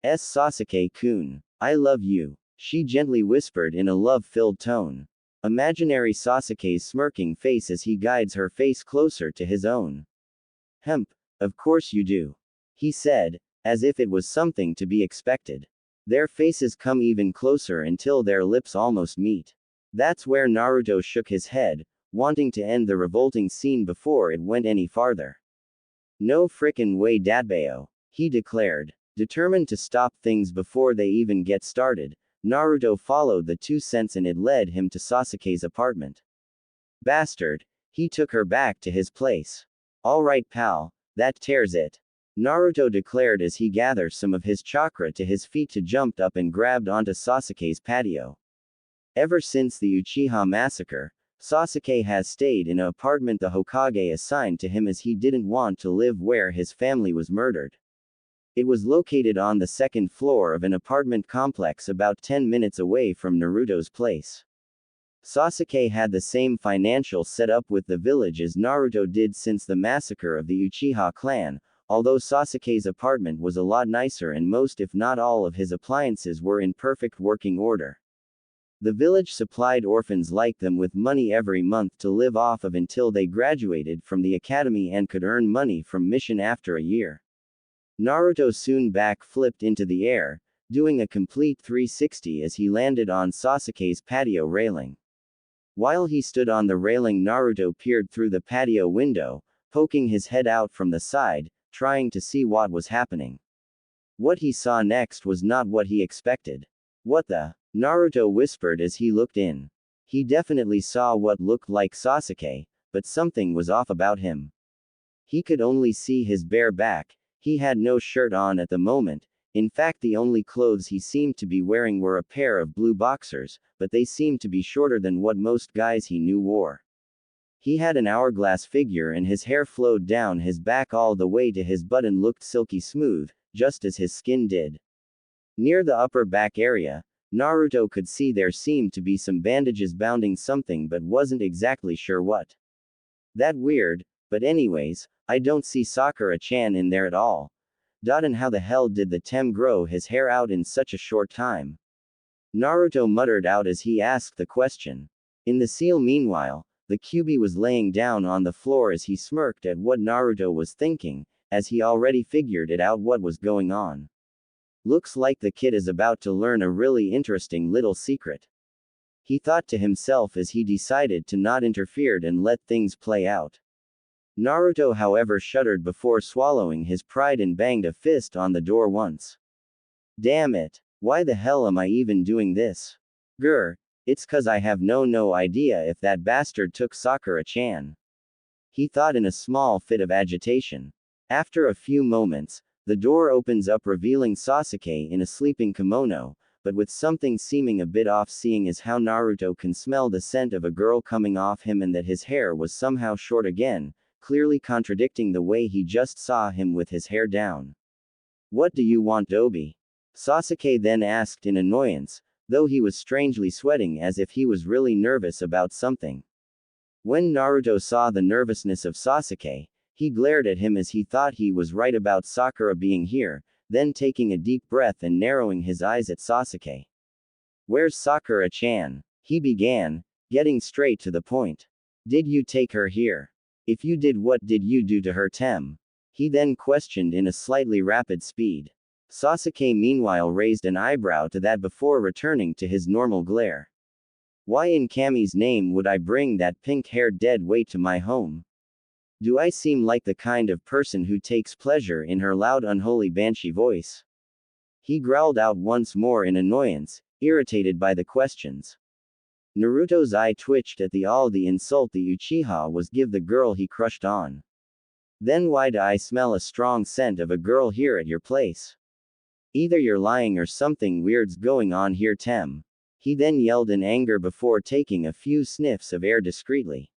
Sasuke-kun, I love you. She gently whispered in a love-filled tone. Imaginary Sasuke's smirking face as he guides her face closer to his own. Hemp, of course you do. He said, as if it was something to be expected. Their faces come even closer until their lips almost meet. That's where Naruto shook his head, wanting to end the revolting scene before it went any farther. No frickin' way Datbayo, he declared. Determined to stop things before they even get started, Naruto followed the 2 cents and it led him to Sasuke's apartment. Bastard. He took her back to his place. Alright pal, that tears it. Naruto declared as he gathered some of his chakra to his feet to jump up and grabbed onto Sasuke's patio. Ever since the Uchiha massacre, Sasuke has stayed in an apartment the Hokage assigned to him as he didn't want to live where his family was murdered. It was located on the second floor of an apartment complex about 10 minutes away from Naruto's place. Sasuke had the same financial setup with the village as Naruto did since the massacre of the Uchiha clan, although Sasuke's apartment was a lot nicer and most if not all of his appliances were in perfect working order. The village supplied orphans like them with money every month to live off of until they graduated from the academy and could earn money from mission after a year. Naruto soon back-flipped into the air, doing a complete 360 as he landed on Sasuke's patio railing. While he stood on the railing, Naruto peered through the patio window, poking his head out from the side, trying to see what was happening. What he saw next was not what he expected. What the? Naruto whispered as he looked in. He definitely saw what looked like Sasuke, but something was off about him. He could only see his bare back. He had no shirt on at the moment. In fact, the only clothes he seemed to be wearing were a pair of blue boxers, but they seemed to be shorter than what most guys he knew wore. He had an hourglass figure and his hair flowed down his back all the way to his butt and looked silky smooth, just as his skin did. Near the upper back area, Naruto could see there seemed to be some bandages bounding something but wasn't exactly sure what. That weird, but anyways, I don't see Sakura-chan in there at all. And how the hell did the Tem grow his hair out in such a short time? Naruto muttered out as he asked the question. In the seal meanwhile, the Kyuubi was laying down on the floor as he smirked at what Naruto was thinking, as he already figured it out what was going on. Looks like the kid is about to learn a really interesting little secret. He thought to himself as he decided to not interfere and let things play out. Naruto however shuddered before swallowing his pride and banged a fist on the door once. Damn it. Why the hell am I even doing this? Grr. It's cause I have no idea if that bastard took Sakura-chan. He thought in a small fit of agitation. After a few moments, the door opens up revealing Sasuke in a sleeping kimono, but with something seeming a bit off seeing as how Naruto can smell the scent of a girl coming off him and that his hair was somehow short again, clearly contradicting the way he just saw him with his hair down. What do you want, Dobi? Sasuke then asked in annoyance, though he was strangely sweating as if he was really nervous about something. When Naruto saw the nervousness of Sasuke, he glared at him as he thought he was right about Sakura being here, then taking a deep breath and narrowing his eyes at Sasuke. Where's Sakura-chan? He began, getting straight to the point. Did you take her here? If you did, what did you do to her, Tem? He then questioned in a slightly rapid speed. Sasuke meanwhile raised an eyebrow to that before returning to his normal glare. Why in Kami's name would I bring that pink-haired dead weight to my home? Do I seem like the kind of person who takes pleasure in her loud unholy banshee voice? He growled out once more in annoyance, irritated by the questions. Naruto's eye twitched at the insult the Uchiha was give the girl he crushed on. Then why do I smell a strong scent of a girl here at your place? Either you're lying or something weird's going on here, Tem. He then yelled in anger before taking a few sniffs of air discreetly.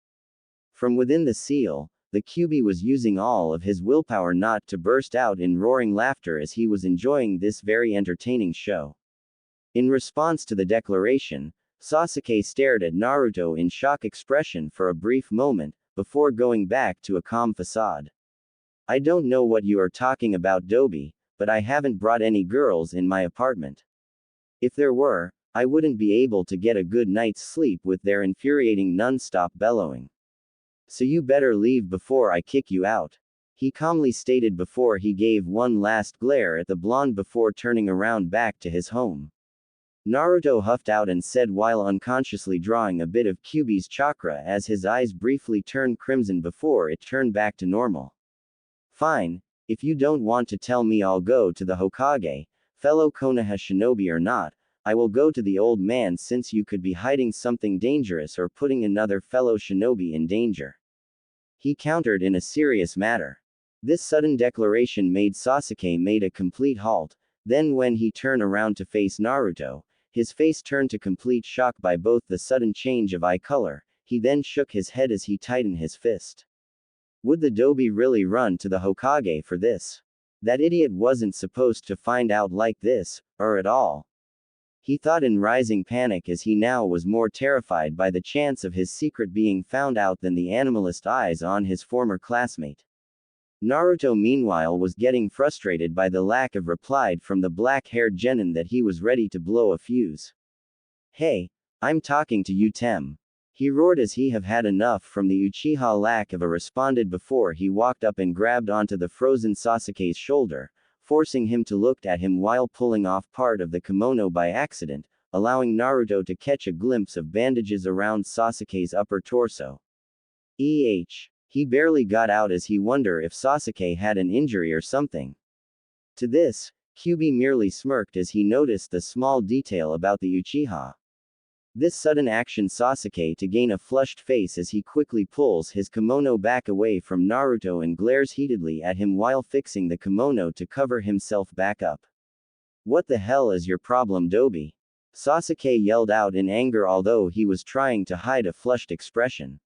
From within the seal, the Kyuubi was using all of his willpower not to burst out in roaring laughter as he was enjoying this very entertaining show. In response to the declaration, Sasuke stared at Naruto in shock expression for a brief moment, before going back to a calm facade. I don't know what you are talking about, Dobi, but I haven't brought any girls in my apartment. If there were, I wouldn't be able to get a good night's sleep with their infuriating non-stop bellowing. So you better leave before I kick you out. He calmly stated before he gave one last glare at the blonde before turning around back to his home. Naruto huffed out and said while unconsciously drawing a bit of Kyuubi's chakra as his eyes briefly turned crimson before it turned back to normal. Fine, if you don't want to tell me I'll go to the Hokage, fellow Konoha shinobi or not, I will go to the old man since you could be hiding something dangerous or putting another fellow shinobi in danger. He countered in a serious manner. This sudden declaration made Sasuke made a complete halt, then when he turned around to face Naruto, his face turned to complete shock by both the sudden change of eye color, he then shook his head as he tightened his fist. Would the Dobi really run to the Hokage for this? That idiot wasn't supposed to find out like this, or at all. He thought in rising panic as he now was more terrified by the chance of his secret being found out than the animalist eyes on his former classmate. Naruto meanwhile was getting frustrated by the lack of reply from the black-haired genin that he was ready to blow a fuse. Hey, I'm talking to you Tem. He roared as he have had enough from the Uchiha lack of a responded before he walked up and grabbed onto the frozen Sasuke's shoulder, forcing him to look at him while pulling off part of the kimono by accident, allowing Naruto to catch a glimpse of bandages around Sasuke's upper torso. He barely got out as he wondered if Sasuke had an injury or something. To this, Kyuubi merely smirked as he noticed the small detail about the Uchiha. This sudden action Sasuke to gain a flushed face as he quickly pulls his kimono back away from Naruto and glares heatedly at him while fixing the kimono to cover himself back up. What the hell is your problem Dobi? Sasuke yelled out in anger although he was trying to hide a flushed expression.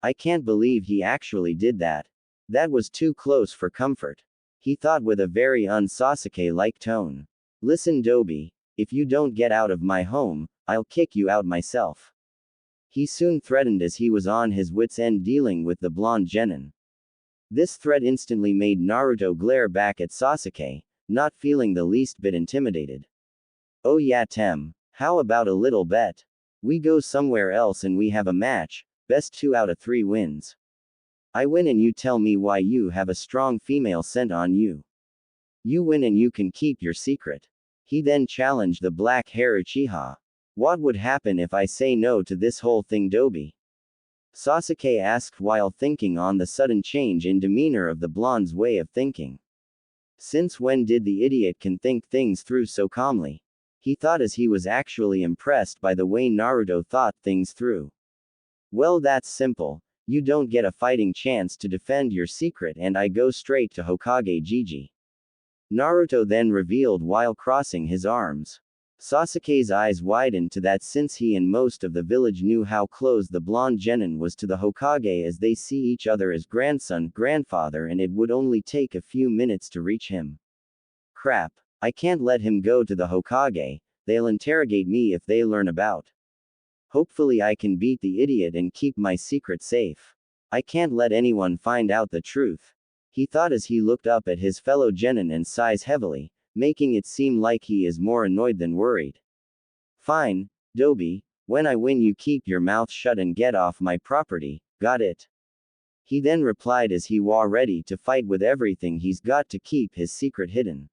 I can't believe he actually did that. That was too close for comfort. He thought with a very un-Sasuke-like tone. Listen Dobi, if you don't get out of my home, I'll kick you out myself. He soon threatened as he was on his wits' end dealing with the blonde genin. This threat instantly made Naruto glare back at Sasuke, not feeling the least bit intimidated. Oh yeah Tem, how about a little bet? We go somewhere else and we have a match, best 2 out of 3 wins. I win and you tell me why you have a strong female scent on you. You win and you can keep your secret. He then challenged the black hair Uchiha. What would happen if I say no to this whole thing Dobi? Sasuke asked while thinking on the sudden change in demeanor of the blonde's way of thinking. Since when did the idiot can think things through so calmly? He thought as he was actually impressed by the way Naruto thought things through. Well that's simple, you don't get a fighting chance to defend your secret and I go straight to Hokage Gigi. Naruto then revealed while crossing his arms. Sasuke's eyes widened to that since he and most of the village knew how close the blonde genin was to the Hokage as they see each other as grandson, grandfather and it would only take a few minutes to reach him. Crap, I can't let him go to the Hokage, they'll interrogate me if they learn about. Hopefully I can beat the idiot and keep my secret safe. I can't let anyone find out the truth. He thought as he looked up at his fellow genin and sighs heavily, making it seem like he is more annoyed than worried. Fine, Dobi, when I win you keep your mouth shut and get off my property, got it? He then replied as he was ready to fight with everything he's got to keep his secret hidden.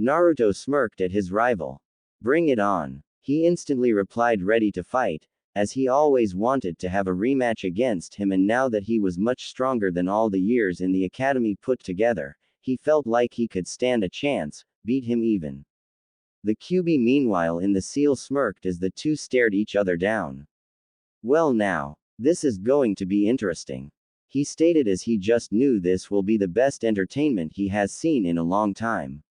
Naruto smirked at his rival. Bring it on. He instantly replied ready to fight, as he always wanted to have a rematch against him and now that he was much stronger than all the years in the academy put together, he felt like he could stand a chance, beat him even. The Kyuubi meanwhile in the seal smirked as the two stared each other down. Well now, this is going to be interesting. He stated as he just knew this will be the best entertainment he has seen in a long time.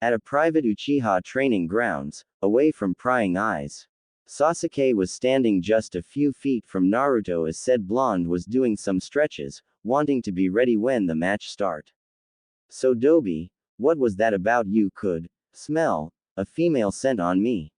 At a private Uchiha training grounds, away from prying eyes. Sasuke was standing just a few feet from Naruto as said blonde was doing some stretches, wanting to be ready when the match start. So Dobi, what was that about you could smell a female scent on me?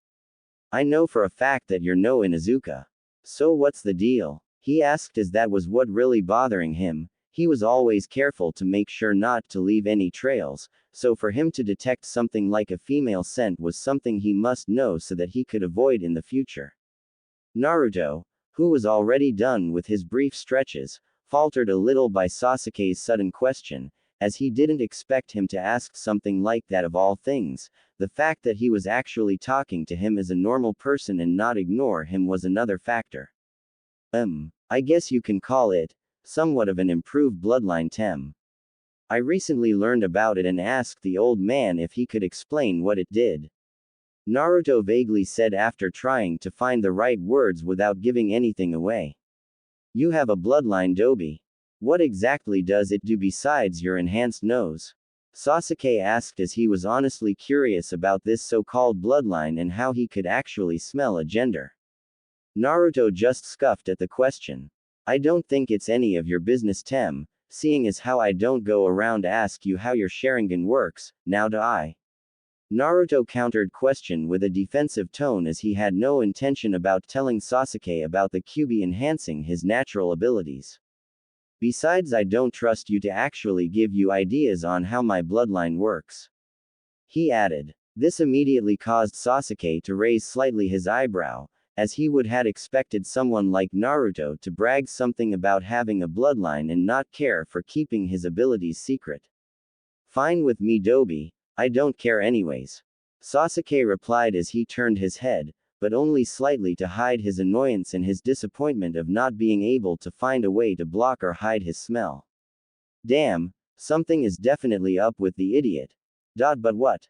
I know for a fact that you're no Inuzuka. So what's the deal? He asked as that was what really bothering him. He was always careful to make sure not to leave any trails, so for him to detect something like a female scent was something he must know so that he could avoid in the future. Naruto, who was already done with his brief stretches, faltered a little by Sasuke's sudden question, as he didn't expect him to ask something like that of all things. The fact that he was actually talking to him as a normal person and not ignore him was another factor. I guess you can call it somewhat of an improved bloodline tem. I recently learned about it and asked the old man if he could explain what it did. Naruto vaguely said after trying to find the right words without giving anything away. You have a bloodline dobi. What exactly does it do besides your enhanced nose? Sasuke asked as he was honestly curious about this so-called bloodline and how he could actually smell a gender. Naruto just scoffed at the question. I don't think it's any of your business tem, seeing as how I don't go around ask you how your Sharingan works, now do I? Naruto countered question with a defensive tone as he had no intention about telling Sasuke about the Kyuubi enhancing his natural abilities. Besides, I don't trust you to actually give you ideas on how my bloodline works. He added. This immediately caused Sasuke to raise slightly his eyebrow, as he would had expected someone like Naruto to brag something about having a bloodline and not care for keeping his abilities secret. Fine with me dobi, I don't care anyways. Sasuke replied as he turned his head, but only slightly to hide his annoyance and his disappointment of not being able to find a way to block or hide his smell. Damn, something is definitely up with the idiot. But what?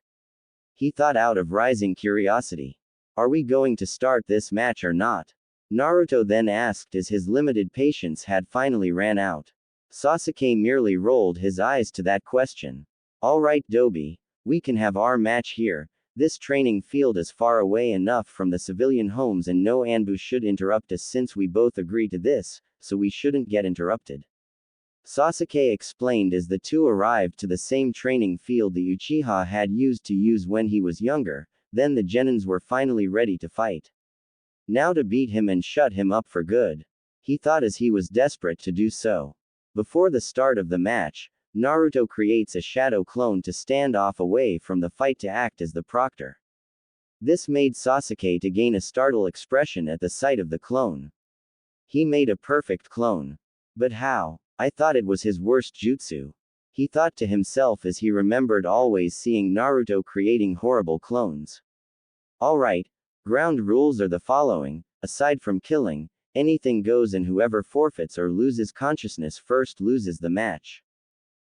He thought out of rising curiosity. Are we going to start this match or not? Naruto then asked as his limited patience had finally ran out. Sasuke merely rolled his eyes to that question. Alright dobi, we can have our match here. This training field is far away enough from the civilian homes and no ambush should interrupt us since we both agree to this, so we shouldn't get interrupted. Sasuke explained as the two arrived to the same training field the Uchiha had used to use when he was younger. Then the genins were finally ready to fight. Now to beat him and shut him up for good. He thought as he was desperate to do so. Before the start of the match, Naruto creates a shadow clone to stand off away from the fight to act as the proctor. This made Sasuke to gain a startled expression at the sight of the clone. He made a perfect clone. But how? I thought it was his worst jutsu. He thought to himself as he remembered always seeing Naruto creating horrible clones. Alright, ground rules are the following: aside from killing, anything goes and whoever forfeits or loses consciousness first loses the match.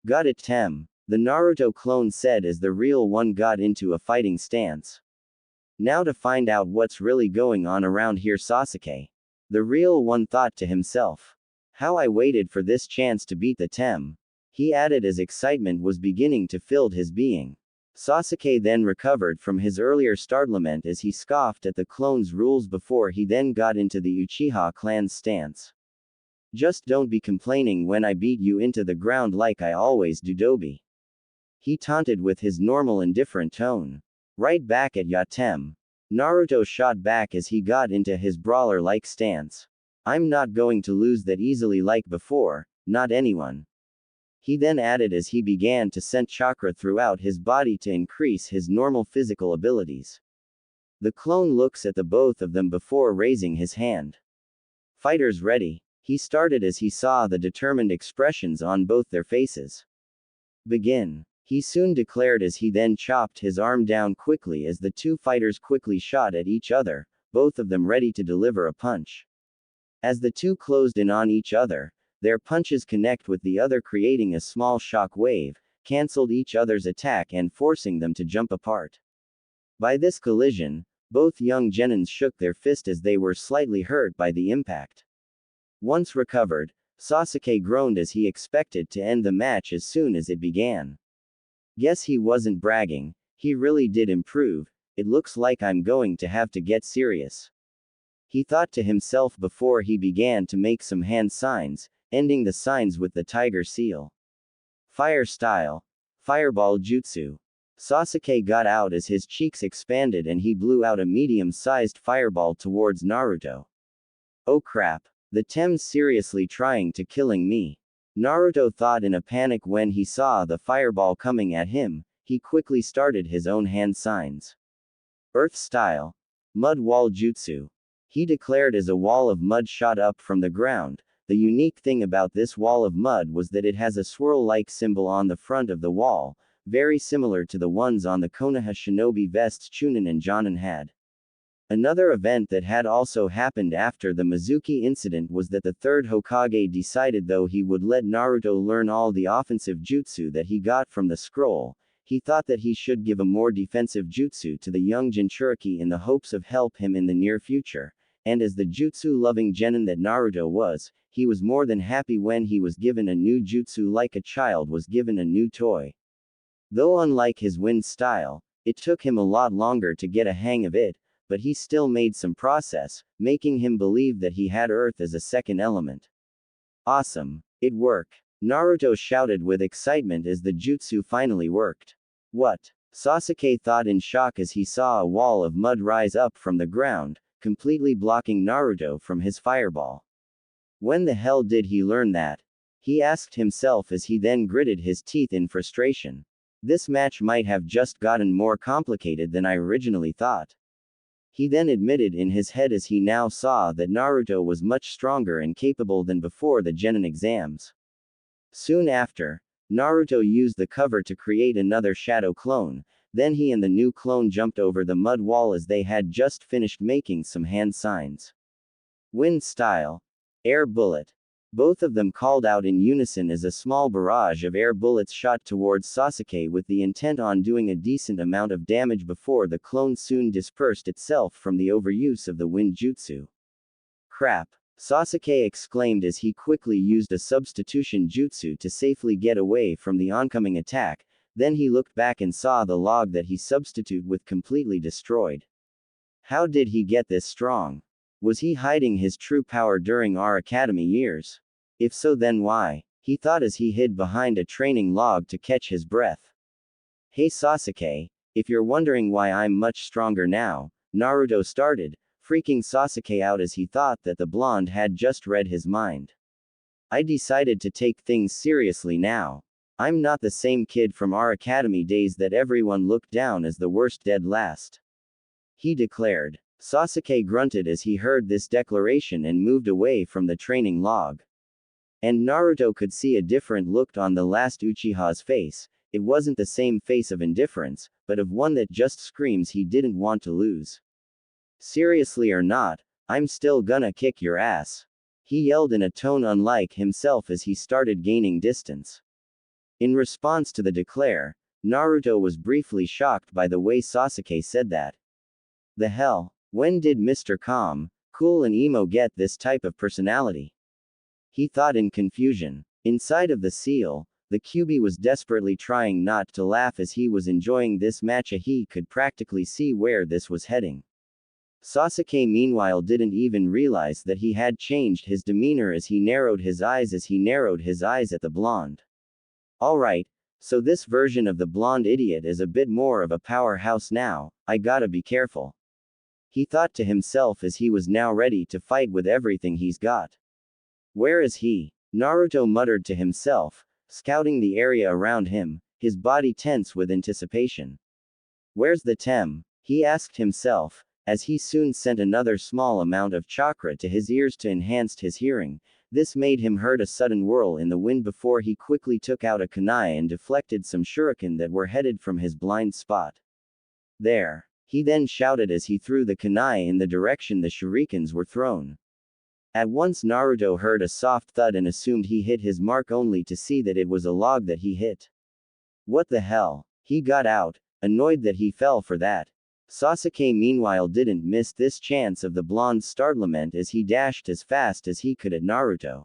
Got it tem, the Naruto clone said as the real one got into a fighting stance. Now to find out what's really going on around here, Sasuke. The real one thought to himself. How I waited for this chance to beat the tem. He added as excitement was beginning to fill his being. Sasuke then recovered from his earlier startlement as he scoffed at the clone's rules before he then got into the Uchiha clan's stance. Just don't be complaining when I beat you into the ground like I always do dobi. He taunted with his normal indifferent tone. Right back at ya tem. Naruto shot back as he got into his brawler-like stance. I'm not going to lose that easily like before, not anyone. He then added as he began to send chakra throughout his body to increase his normal physical abilities. The clone looks at the both of them before raising his hand. Fighters ready. He started as he saw the determined expressions on both their faces. Begin. He soon declared as he then chopped his arm down quickly as the two fighters quickly shot at each other, both of them ready to deliver a punch. As the two closed in on each other, their punches connect with the other creating a small shock wave, cancelled each other's attack and forcing them to jump apart. By this collision, both young genins shook their fist as they were slightly hurt by the impact. Once recovered, Sasuke groaned as he expected to end the match as soon as it began. Guess he wasn't bragging, he really did improve. It looks like I'm going to have to get serious. He thought to himself before he began to make some hand signs, ending the signs with the tiger seal. Fire style. Fireball jutsu. Sasuke got out as his cheeks expanded and he blew out a medium-sized fireball towards Naruto. Oh crap. The tem's seriously trying to killing me. Naruto thought in a panic when he saw the fireball coming at him. He quickly started his own hand signs. Earth style. Mud wall jutsu. He declared as a wall of mud shot up from the ground. The unique thing about this wall of mud was that it has a swirl-like symbol on the front of the wall, very similar to the ones on the Konoha shinobi vests Chunin and Jonin had. Another event that had also happened after the Mizuki incident was that the third Hokage decided though he would let Naruto learn all the offensive jutsu that he got from the scroll, he thought that he should give a more defensive jutsu to the young Jinchuriki in the hopes of help him in the near future, and as the jutsu-loving genin that Naruto was, he was more than happy when he was given a new jutsu like a child was given a new toy. Though unlike his wind style, it took him a lot longer to get a hang of it, but he still made some process, making him believe that he had earth as a second element. Awesome. It worked. Naruto shouted with excitement as the jutsu finally worked. What? Sasuke thought in shock as he saw a wall of mud rise up from the ground, completely blocking Naruto from his fireball. When the hell did he learn that? He asked himself as he then gritted his teeth in frustration. This match might have just gotten more complicated than I originally thought. He then admitted in his head as he now saw that Naruto was much stronger and capable than before the Genin exams. Soon after, Naruto used the cover to create another shadow clone, then he and the new clone jumped over the mud wall as they had just finished making some hand signs. Wind style. Air bullet. Both of them called out in unison as a small barrage of air bullets shot towards Sasuke with the intent on doing a decent amount of damage before the clone soon dispersed itself from the overuse of the wind jutsu. Crap! Sasuke exclaimed as he quickly used a substitution jutsu to safely get away from the oncoming attack, then he looked back and saw the log that he substituted with completely destroyed. How did he get this strong? Was he hiding his true power during our academy years? If so, then why? He thought as he hid behind a training log to catch his breath. Hey Sasuke, if you're wondering why I'm much stronger now, Naruto started, freaking Sasuke out as he thought that the blonde had just read his mind. I decided to take things seriously now. I'm not the same kid from our academy days that everyone looked down as the worst dead last. He declared. Sasuke grunted as he heard this declaration and moved away from the training log. And Naruto could see a different look on the last Uchiha's face. It wasn't the same face of indifference, but of one that just screams he didn't want to lose. Seriously or not, I'm still gonna kick your ass. He yelled in a tone unlike himself as he started gaining distance. In response to the declare, Naruto was briefly shocked by the way Sasuke said that. The hell? When did Mr. Calm, Cool and Emo get this type of personality? He thought in confusion. Inside of the seal, the QB was desperately trying not to laugh as he was enjoying this match. He could practically see where this was heading. Sasuke meanwhile didn't even realize that he had changed his demeanor as he narrowed his eyes at the blonde. Alright, so this version of the blonde idiot is a bit more of a powerhouse now, I gotta be careful. He thought to himself as he was now ready to fight with everything he's got. Where is he? Naruto muttered to himself, scouting the area around him, his body tense with anticipation. Where's the Tem? He asked himself, as he soon sent another small amount of chakra to his ears to enhance his hearing. This made him heard a sudden whirl in the wind before he quickly took out a kunai and deflected some shuriken that were headed from his blind spot. There. He then shouted as he threw the kunai in the direction the shurikens were thrown. At once Naruto heard a soft thud and assumed he hit his mark only to see that it was a log that he hit. What the hell? He got out, annoyed that he fell for that. Sasuke meanwhile didn't miss this chance of the blonde's startlement as he dashed as fast as he could at Naruto.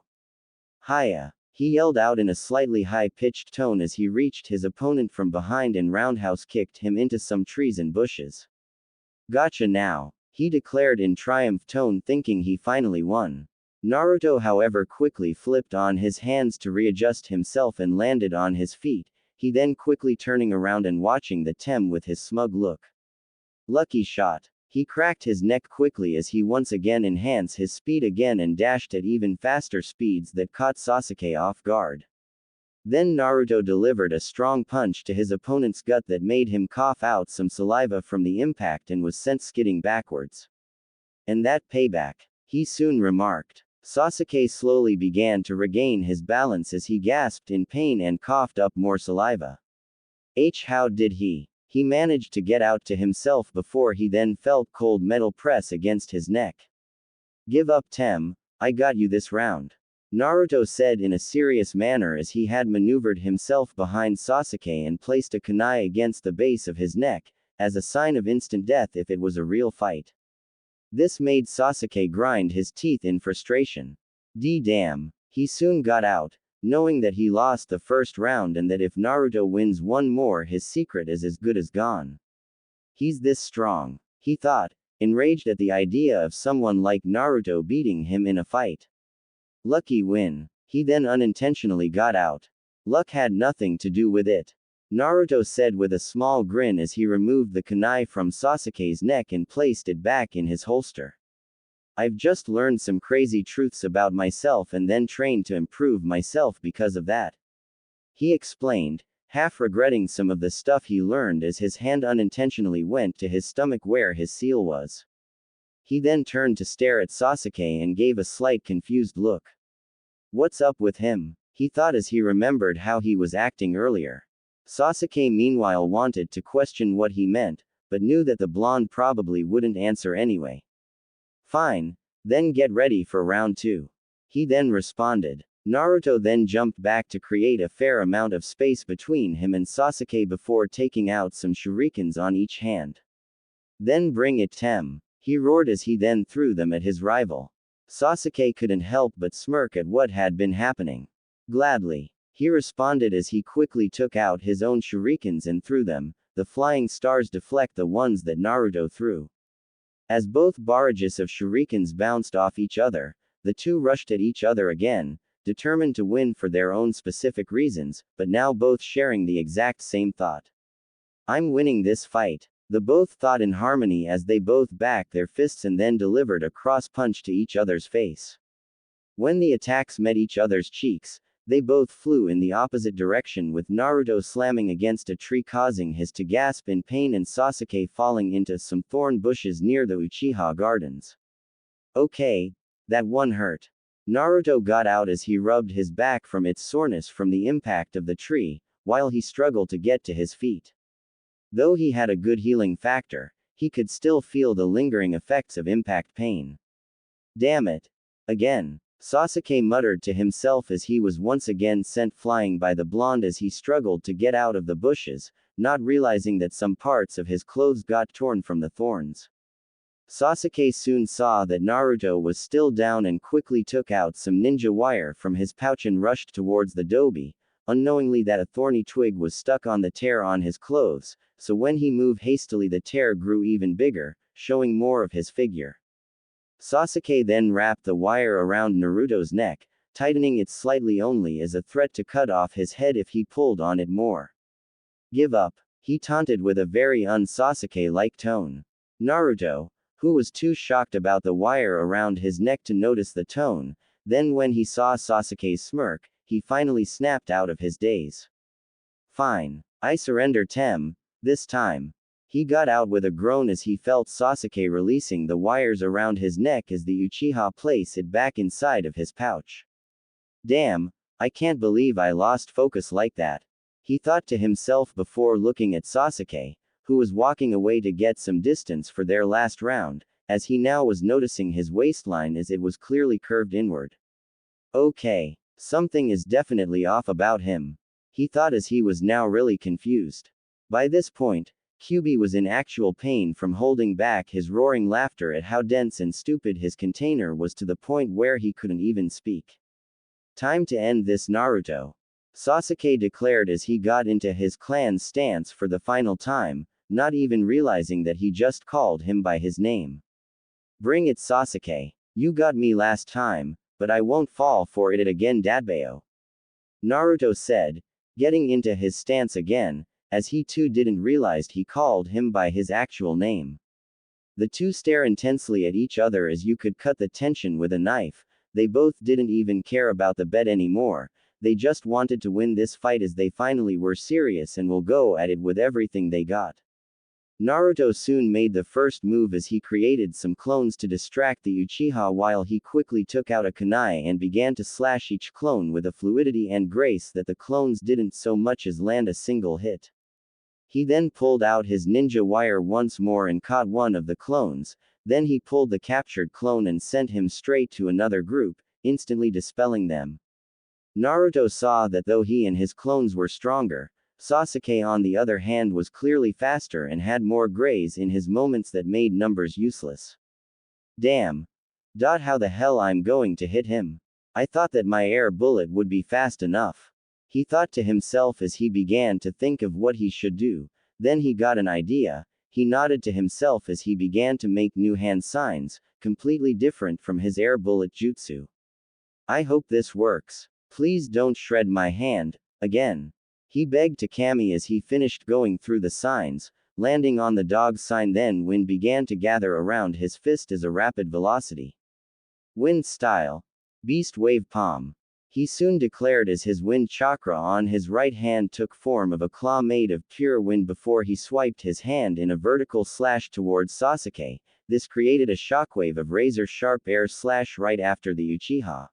Hiya! He yelled out in a slightly high-pitched tone as he reached his opponent from behind and roundhouse kicked him into some trees and bushes. Gotcha now, he declared in triumph tone thinking he finally won. Naruto however quickly flipped on his hands to readjust himself and landed on his feet, he then quickly turning around and watching the Tem with his smug look. Lucky shot. He cracked his neck quickly as he once again enhanced his speed again and dashed at even faster speeds that caught Sasuke off guard. Then Naruto delivered a strong punch to his opponent's gut that made him cough out some saliva from the impact and was sent skidding backwards. And that payback, he soon remarked. Sasuke slowly began to regain his balance as he gasped in pain and coughed up more saliva. How did he? He managed to get out to himself before he then felt cold metal press against his neck. Give up, Tem, I got you this round. Naruto said in a serious manner as he had maneuvered himself behind Sasuke and placed a kunai against the base of his neck, as a sign of instant death if it was a real fight. This made Sasuke grind his teeth in frustration. Damn, he soon got out, knowing that he lost the first round and that if Naruto wins one more his secret is as good as gone. He's this strong, he thought, enraged at the idea of someone like Naruto beating him in a fight. Lucky win. He then unintentionally got out. Luck had nothing to do with it. Naruto said with a small grin as he removed the kunai from Sasuke's neck and placed it back in his holster. I've just learned some crazy truths about myself and then trained to improve myself because of that. He explained, half regretting some of the stuff he learned as his hand unintentionally went to his stomach where his seal was. He then turned to stare at Sasuke and gave a slight confused look. What's up with him? He thought as he remembered how he was acting earlier. Sasuke meanwhile wanted to question what he meant, but knew that the blonde probably wouldn't answer anyway. Fine, then get ready for round 2. He then responded. Naruto then jumped back to create a fair amount of space between him and Sasuke before taking out some shurikens on each hand. Then bring it, Tem, he roared as he then threw them at his rival. Sasuke couldn't help but smirk at what had been happening. Gladly, he responded as he quickly took out his own shurikens and threw them. The flying stars deflect the ones that Naruto threw. As both barrages of shurikens bounced off each other, the two rushed at each other again, determined to win for their own specific reasons, but now both sharing the exact same thought. I'm winning this fight. The both thought in harmony as they both backed their fists and then delivered a cross punch to each other's face. When the attacks met each other's cheeks, they both flew in the opposite direction with Naruto slamming against a tree causing his to gasp in pain and Sasuke falling into some thorn bushes near the Uchiha Gardens. Okay, that one hurt. Naruto got out as he rubbed his back from its soreness from the impact of the tree, while he struggled to get to his feet. Though he had a good healing factor, he could still feel the lingering effects of impact pain. Damn it. Again. Sasuke muttered to himself as he was once again sent flying by the blonde as he struggled to get out of the bushes, not realizing that some parts of his clothes got torn from the thorns. Sasuke soon saw that Naruto was still down and quickly took out some ninja wire from his pouch and rushed towards the dobe, unknowingly that a thorny twig was stuck on the tear on his clothes, so when he moved hastily the tear grew even bigger, showing more of his figure. Sasuke then wrapped the wire around Naruto's neck, tightening it slightly only as a threat to cut off his head if he pulled on it more. Give up, he taunted with a very un-Sasuke-like tone. Naruto, who was too shocked about the wire around his neck to notice the tone, then when he saw Sasuke's smirk, he finally snapped out of his daze. Fine, I surrender, Tem, this time. He got out with a groan as he felt Sasuke releasing the wires around his neck as the Uchiha placed it back inside of his pouch. Damn, I can't believe I lost focus like that. He thought to himself before looking at Sasuke, who was walking away to get some distance for their last round, as he now was noticing his waistline as it was clearly curved inward. Okay, something is definitely off about him. He thought as he was now really confused. By this point, Kyuubi was in actual pain from holding back his roaring laughter at how dense and stupid his container was to the point where he couldn't even speak. Time to end this, Naruto. Sasuke declared as he got into his clan's stance for the final time, not even realizing that he just called him by his name. Bring it, Sasuke. You got me last time, but I won't fall for it again, Dadbayo. Naruto said, getting into his stance again, as he too didn't realize he called him by his actual name. The two stare intensely at each other as you could cut the tension with a knife. They both didn't even care about the bet anymore. They just wanted to win this fight as they finally were serious and will go at it with everything they got. Naruto soon made the first move as he created some clones to distract the Uchiha while he quickly took out a kunai and began to slash each clone with a fluidity and grace that the clones didn't so much as land a single hit. He then pulled out his ninja wire once more and caught one of the clones, then he pulled the captured clone and sent him straight to another group, instantly dispelling them. Naruto saw that though he and his clones were stronger, Sasuke on the other hand was clearly faster and had more grays in his moments that made numbers useless. Damn. How the hell I'm going to hit him? I thought that my air bullet would be fast enough. He thought to himself as he began to think of what he should do. Then he got an idea. He nodded to himself as he began to make new hand signs, completely different from his air bullet jutsu. I hope this works. Please don't shred my hand, again. He begged to Kami as he finished going through the signs, landing on the dog sign. Then wind began to gather around his fist as a rapid velocity. Wind style. Beast wave palm. He soon declared as his wind chakra on his right hand took form of a claw made of pure wind before he swiped his hand in a vertical slash towards Sasuke. This created a shockwave of razor-sharp air slash right after the Uchiha.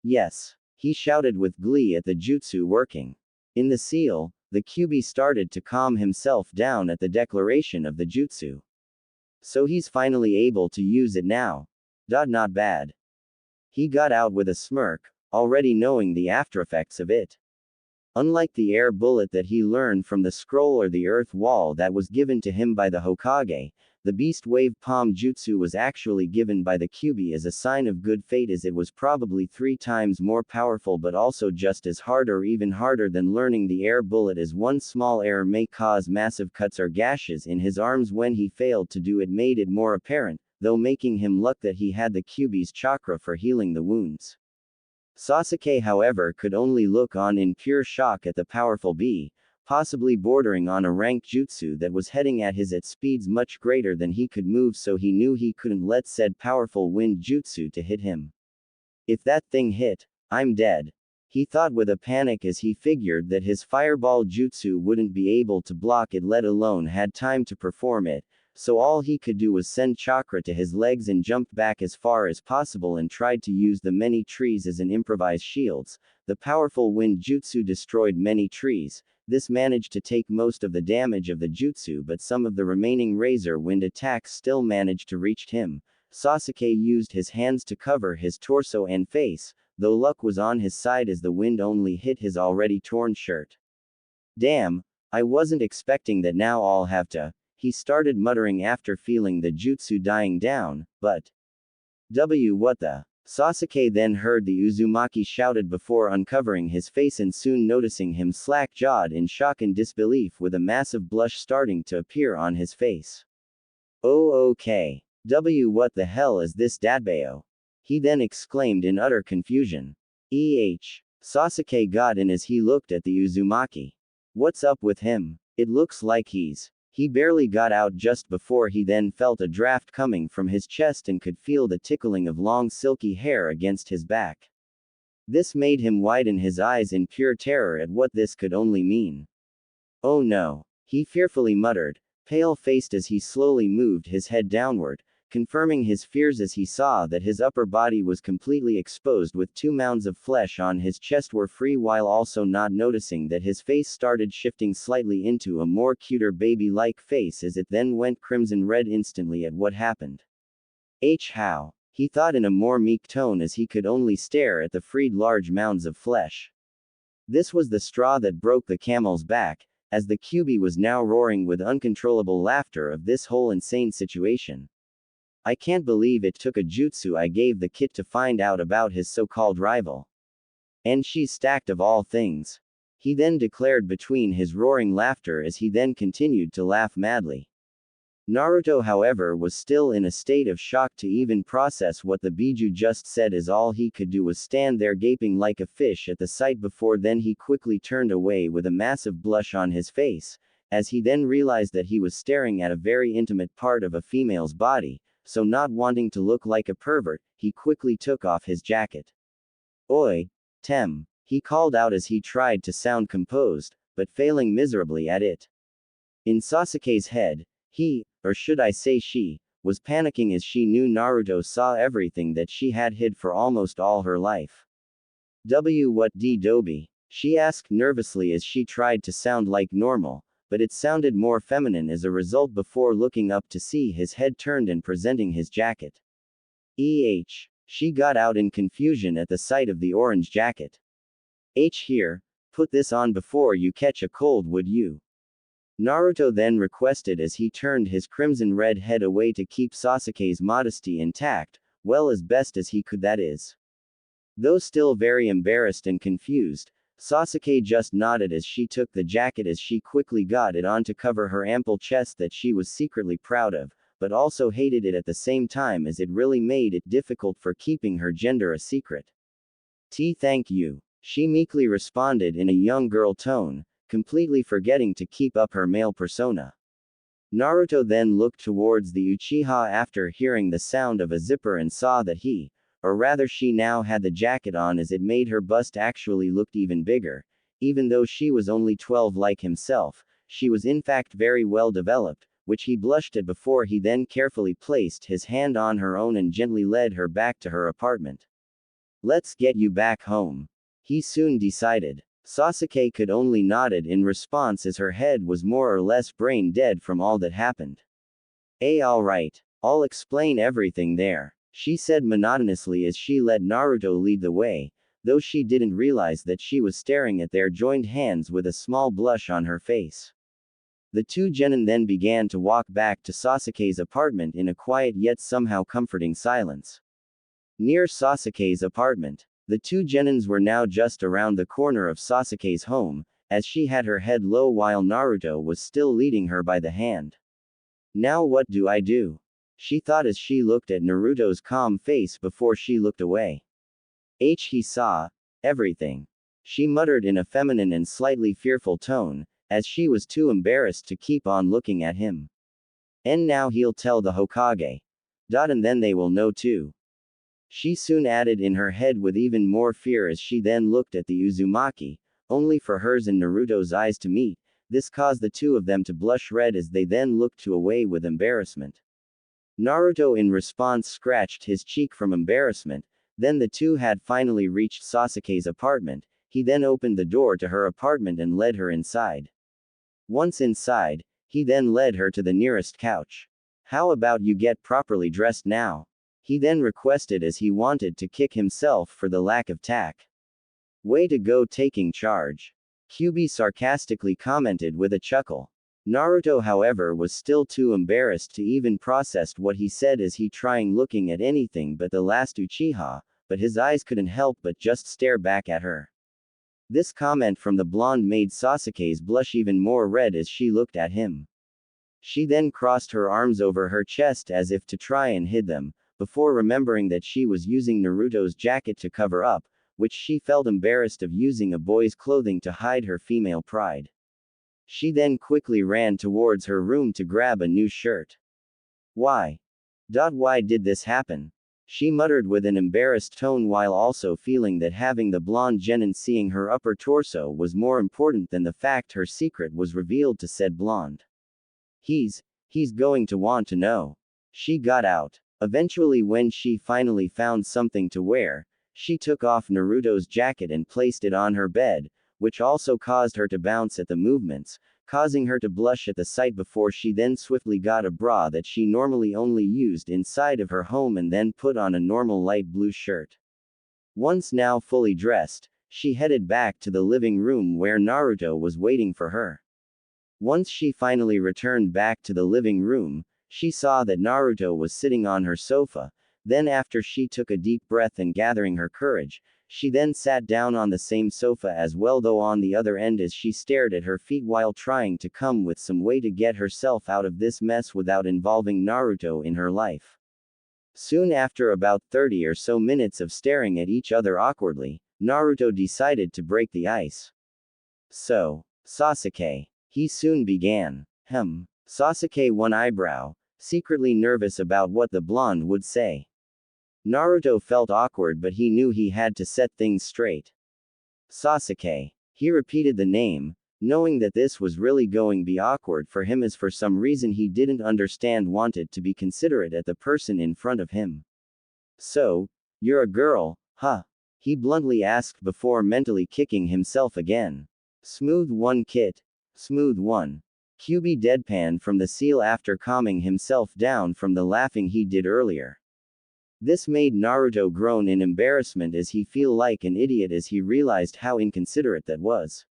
Yes. He shouted with glee at the jutsu working. In the seal, the Kyuubi started to calm himself down at the declaration of the jutsu. So he's finally able to use it now. Not bad. He got out with a smirk, already knowing the aftereffects of it. Unlike the air bullet that he learned from the scroll or the earth wall that was given to him by the Hokage, the beast wave palm jutsu was actually given by the Kyuubi as a sign of good fate, as it was probably 3 times more powerful but also just as hard or even harder than learning the air bullet, as one small error may cause massive cuts or gashes in his arms. When he failed to do it made it more apparent, though making him luck that he had the Kyuubi's chakra for healing the wounds. Sasuke however could only look on in pure shock at the powerful B, possibly bordering on a ranked jutsu that was heading at his at speeds much greater than he could move, so he knew he couldn't let said powerful wind jutsu to hit him. If that thing hit, I'm dead. He thought with a panic as he figured that his fireball jutsu wouldn't be able to block it, let alone had time to perform it, so all he could do was send chakra to his legs and jumped back as far as possible and tried to use the many trees as an improvised shields. The powerful wind jutsu destroyed many trees. This managed to take most of the damage of the jutsu, but some of the remaining razor wind attacks still managed to reach him. Sasuke used his hands to cover his torso and face, though luck was on his side as the wind only hit his already torn shirt. Damn, I wasn't expecting that. Now I'll have to, he started muttering after feeling the jutsu dying down, but what the? Sasuke then heard the Uzumaki shouted before uncovering his face and soon noticing him slack-jawed in shock and disbelief with a massive blush starting to appear on his face. Oh okay. What the hell is this Dadbao? He then exclaimed in utter confusion. Sasuke got in as he looked at the Uzumaki. What's up with him? It looks like He barely got out just before he then felt a draft coming from his chest and could feel the tickling of long silky hair against his back. This made him widen his eyes in pure terror at what this could only mean. Oh no, he fearfully muttered, pale-faced as he slowly moved his head downward, confirming his fears as he saw that his upper body was completely exposed with 2 mounds of flesh on his chest were free, while also not noticing that his face started shifting slightly into a more cuter baby-like face as it then went crimson red instantly at what happened. How? He thought in a more meek tone as he could only stare at the freed large mounds of flesh. This was the straw that broke the camel's back, as the Kyuubi was now roaring with uncontrollable laughter of this whole insane situation. I can't believe it took a jutsu I gave the kid to find out about his so-called rival. And she's stacked of all things. He then declared between his roaring laughter as he then continued to laugh madly. Naruto however was still in a state of shock to even process what the Biju just said, as all he could do was stand there gaping like a fish at the sight. Before then he quickly turned away with a massive blush on his face, as he then realized that he was staring at a very intimate part of a female's body, so not wanting to look like a pervert, he quickly took off his jacket. "Oi, Tem," he called out as he tried to sound composed, but failing miserably at it. In Sasuke's head, he, or should I say she, was panicking as she knew Naruto saw everything that she had hid for almost all her life. What d Doby? She asked nervously as she tried to sound like normal, but it sounded more feminine as a result before looking up to see his head turned and presenting his jacket. She got out in confusion at the sight of the orange jacket. Here, put this on before you catch a cold, would you? Naruto then requested as he turned his crimson-red head away to keep Sasuke's modesty intact, well as best as he could, that is. Though still very embarrassed and confused, Sasuke just nodded as she took the jacket as she quickly got it on to cover her ample chest that she was secretly proud of, but also hated it at the same time as it really made it difficult for keeping her gender a secret. Thank you, she meekly responded in a young girl tone, completely forgetting to keep up her male persona. Naruto then looked towards the Uchiha after hearing the sound of a zipper and saw that he, or rather she now had the jacket on as it made her bust actually looked even bigger. Even though she was only 12 like himself, she was in fact very well developed, which he blushed at before he then carefully placed his hand on her own and gently led her back to her apartment. Let's get you back home, he soon decided. Sasuke could only nodded in response as her head was more or less brain dead from all that happened. Alright, I'll explain everything there, she said monotonously as she let Naruto lead the way, though she didn't realize that she was staring at their joined hands with a small blush on her face. The two genin then began to walk back to Sasuke's apartment in a quiet yet somehow comforting silence. Near Sasuke's apartment, the two genins were now just around the corner of Sasuke's home, as she had her head low while Naruto was still leading her by the hand. Now what do I do? She thought as she looked at Naruto's calm face before she looked away. He saw everything, she muttered in a feminine and slightly fearful tone, as she was too embarrassed to keep on looking at him. And now he'll tell the Hokage. And then they will know too. She soon added in her head with even more fear as she then looked at the Uzumaki, only for hers and Naruto's eyes to meet. This caused the two of them to blush red as they then looked away with embarrassment. Naruto in response scratched his cheek from embarrassment. Then the two had finally reached Sasuke's apartment. He then opened the door to her apartment and led her inside. Once inside, he then led her to the nearest couch. How about you get properly dressed now? He then requested as he wanted to kick himself for the lack of tact. Way to go taking charge, Kyuubi sarcastically commented with a chuckle. Naruto however was still too embarrassed to even process what he said as he trying looking at anything but the last Uchiha, but his eyes couldn't help but just stare back at her. This comment from the blonde made Sasuke's blush even more red as she looked at him. She then crossed her arms over her chest as if to try and hide them, before remembering that she was using Naruto's jacket to cover up, which she felt embarrassed of using a boy's clothing to hide her female pride. She then quickly ran towards her room to grab a new shirt. Why did this happen? She muttered with an embarrassed tone while also feeling that having the blonde genin seeing her upper torso was more important than the fact her secret was revealed to said blonde. He's going to want to know. She got out. Eventually when she finally found something to wear, she took off Naruto's jacket and placed it on her bed, which also caused her to bounce at the movements, causing her to blush at the sight before she then swiftly got a bra that she normally only used inside of her home and then put on a normal light blue shirt. Once now fully dressed, she headed back to the living room where Naruto was waiting for her. Once she finally returned back to the living room, she saw that Naruto was sitting on her sofa. Then after she took a deep breath and gathering her courage, she then sat down on the same sofa as well, though on the other end as she stared at her feet while trying to come with some way to get herself out of this mess without involving Naruto in her life. Soon after about 30 or so minutes of staring at each other awkwardly, Naruto decided to break the ice. So, Sasuke, He soon began. Sasuke one eyebrow, secretly nervous about what the blonde would say. Naruto felt awkward, but he knew he had to set things straight. Sasuke. He repeated the name, knowing that this was really going to be awkward for him, as for some reason he didn't understand wanted to be considerate at the person in front of him. So, you're a girl, huh? He bluntly asked before mentally kicking himself again. Smooth one, Kit. Smooth one. QB deadpan from the seal after calming himself down from the laughing he did earlier. This made Naruto groan in embarrassment as he feel like an idiot as he realized how inconsiderate that was.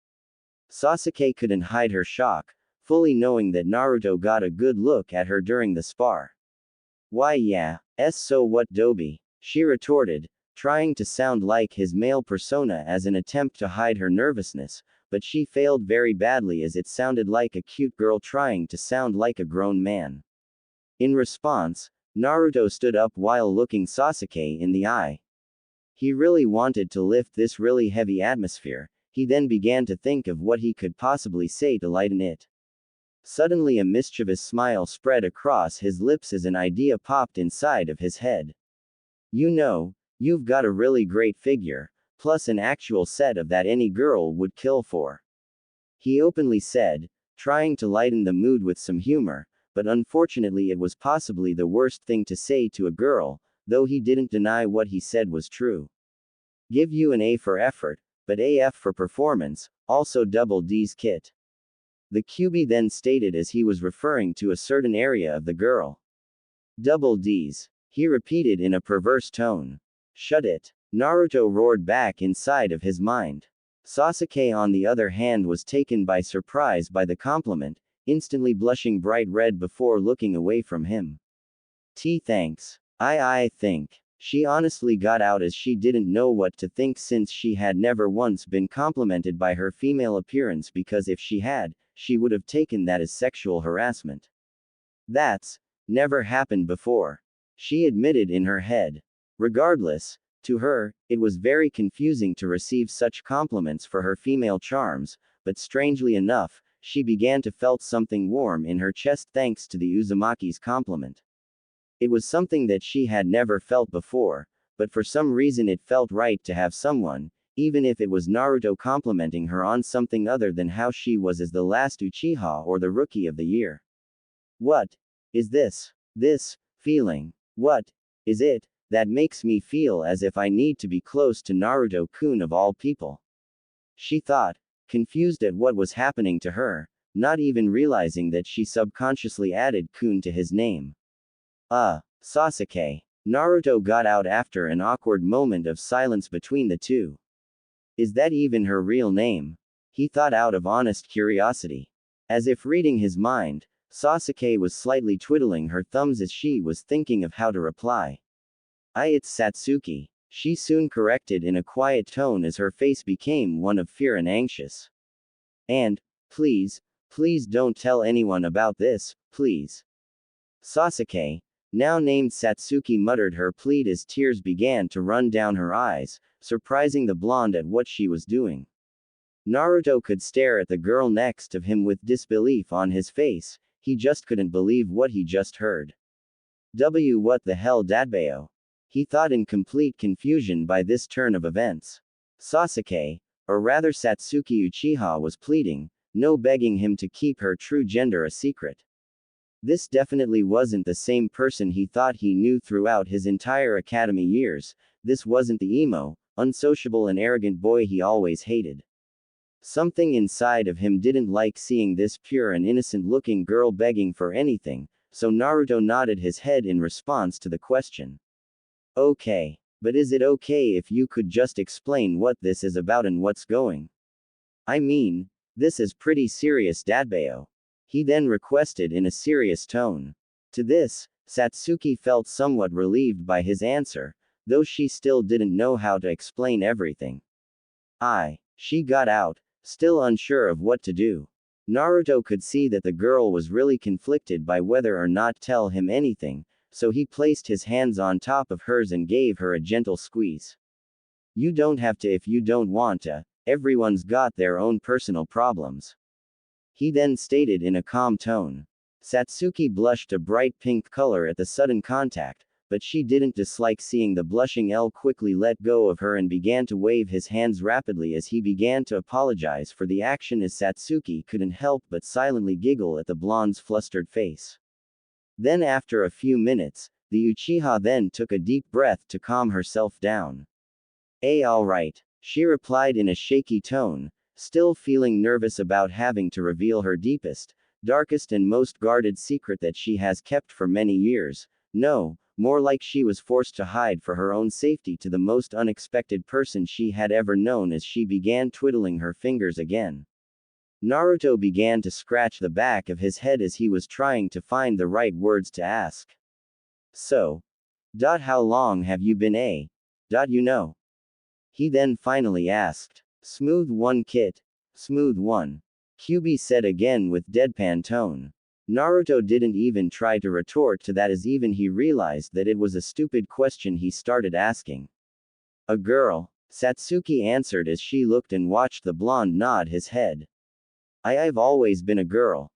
Sasuke couldn't hide her shock, fully knowing that Naruto got a good look at her during the spar. Why yeah, so what Doby? She retorted, trying to sound like his male persona as an attempt to hide her nervousness, but she failed very badly as it sounded like a cute girl trying to sound like a grown man. In response, Naruto stood up while looking Sasuke in the eye. He really wanted to lift this really heavy atmosphere. He then began to think of what he could possibly say to lighten it. Suddenly a mischievous smile spread across his lips as an idea popped inside of his head. You know, you've got a really great figure, plus an actual set of that any girl would kill for. He openly said, trying to lighten the mood with some humor, but unfortunately it was possibly the worst thing to say to a girl, though he didn't deny what he said was true. Give you an A for effort, but AF for performance, also double D's, Kit. The QB then stated as he was referring to a certain area of the girl. Double D's. He repeated in a perverse tone. Shut it. Naruto roared back inside of his mind. Sasuke on the other hand was taken by surprise by the compliment, instantly blushing bright red before looking away from him. Thanks. I think. She honestly got out as she didn't know what to think since she had never once been complimented by her female appearance, because if she had, she would have taken that as sexual harassment. That's never happened before, she admitted in her head. Regardless, to her, it was very confusing to receive such compliments for her female charms, but strangely enough, she began to felt something warm in her chest thanks to the Uzumaki's compliment. It was something that she had never felt before, but for some reason it felt right to have someone, even if it was Naruto complimenting her on something other than how she was as the last Uchiha or the Rookie of the Year. What is this feeling? What is it that makes me feel as if I need to be close to Naruto-kun of all people? She thought, confused at what was happening to her, not even realizing that she subconsciously added kun to his name. Sasuke. Naruto got out after an awkward moment of silence between the two. Is that even her real name? He thought out of honest curiosity. As if reading his mind, Sasuke was slightly twiddling her thumbs as she was thinking of how to reply. It's Satsuki. She soon corrected in a quiet tone as her face became one of fear and anxious. And, please don't tell anyone about this, please. Sasuke, now named Satsuki, muttered her plea as tears began to run down her eyes, surprising the blonde at what she was doing. Naruto could stare at the girl next to him with disbelief on his face. He just couldn't believe what he just heard. What the hell, Dadbeo? He thought in complete confusion by this turn of events. Sasuke, or rather Satsuki Uchiha, was pleading, no, begging him to keep her true gender a secret. This definitely wasn't the same person he thought he knew throughout his entire academy years. This wasn't the emo, unsociable and arrogant boy he always hated. Something inside of him didn't like seeing this pure and innocent-looking girl begging for anything, so Naruto nodded his head in response to the question. Okay. But is it okay if you could just explain what this is about and what's going? I mean, this is pretty serious, Dadbeo. He then requested in a serious tone. To this, Satsuki felt somewhat relieved by his answer, though she still didn't know how to explain everything. She got out, still unsure of what to do. Naruto could see that the girl was really conflicted by whether or not tell him anything, so he placed his hands on top of hers and gave her a gentle squeeze. You don't have to if you don't want to, everyone's got their own personal problems. He then stated in a calm tone. Satsuki blushed a bright pink color at the sudden contact, but she didn't dislike seeing the blushing L quickly let go of her and began to wave his hands rapidly as he began to apologize for the action as Satsuki couldn't help but silently giggle at the blonde's flustered face. Then after a few minutes, the Uchiha then took a deep breath to calm herself down. Alright, she replied in a shaky tone, still feeling nervous about having to reveal her deepest, darkest and most guarded secret that she has kept for many years. No, more like she was forced to hide for her own safety to the most unexpected person she had ever known as she began twiddling her fingers again. Naruto began to scratch the back of his head as he was trying to find the right words to ask. So. How long have you been you know? He then finally asked. Smooth one Kit. Smooth one. Kyuubi said again with deadpan tone. Naruto didn't even try to retort to that as even he realized that it was a stupid question he started asking. A girl, Satsuki answered as she looked and watched the blonde nod his head. I've always been a girl.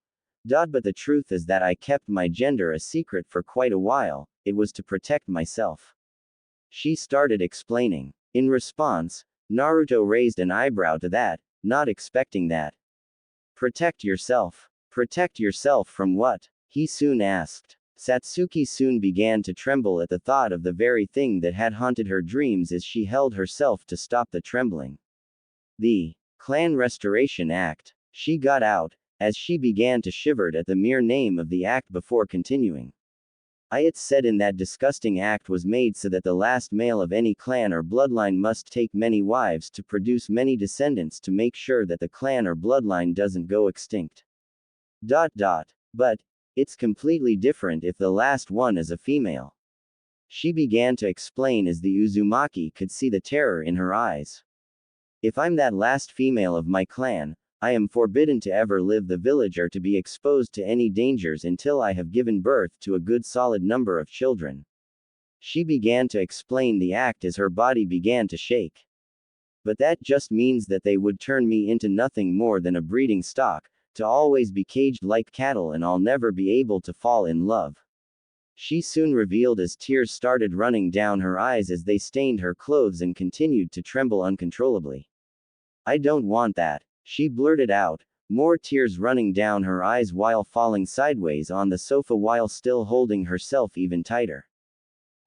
But the truth is that I kept my gender a secret for quite a while, it was to protect myself. She started explaining. In response, Naruto raised an eyebrow to that, not expecting that. Protect yourself. Protect yourself from what? He soon asked. Satsuki soon began to tremble at the thought of the very thing that had haunted her dreams as she held herself to stop the trembling. The Clan Restoration Act. She got out, as she began to shiver at the mere name of the act before continuing. It said in that disgusting act was made so that the last male of any clan or bloodline must take many wives to produce many descendants to make sure that the clan or bloodline doesn't go extinct. But, it's completely different if the last one is a female. She began to explain as the Uzumaki could see the terror in her eyes. If I'm that last female of my clan, I am forbidden to ever live the village or to be exposed to any dangers until I have given birth to a good solid number of children. She began to explain the act as her body began to shake. But that just means that they would turn me into nothing more than a breeding stock, to always be caged like cattle and I'll never be able to fall in love. She soon revealed as tears started running down her eyes as they stained her clothes and continued to tremble uncontrollably. I don't want that. She blurted out, more tears running down her eyes while falling sideways on the sofa while still holding herself even tighter.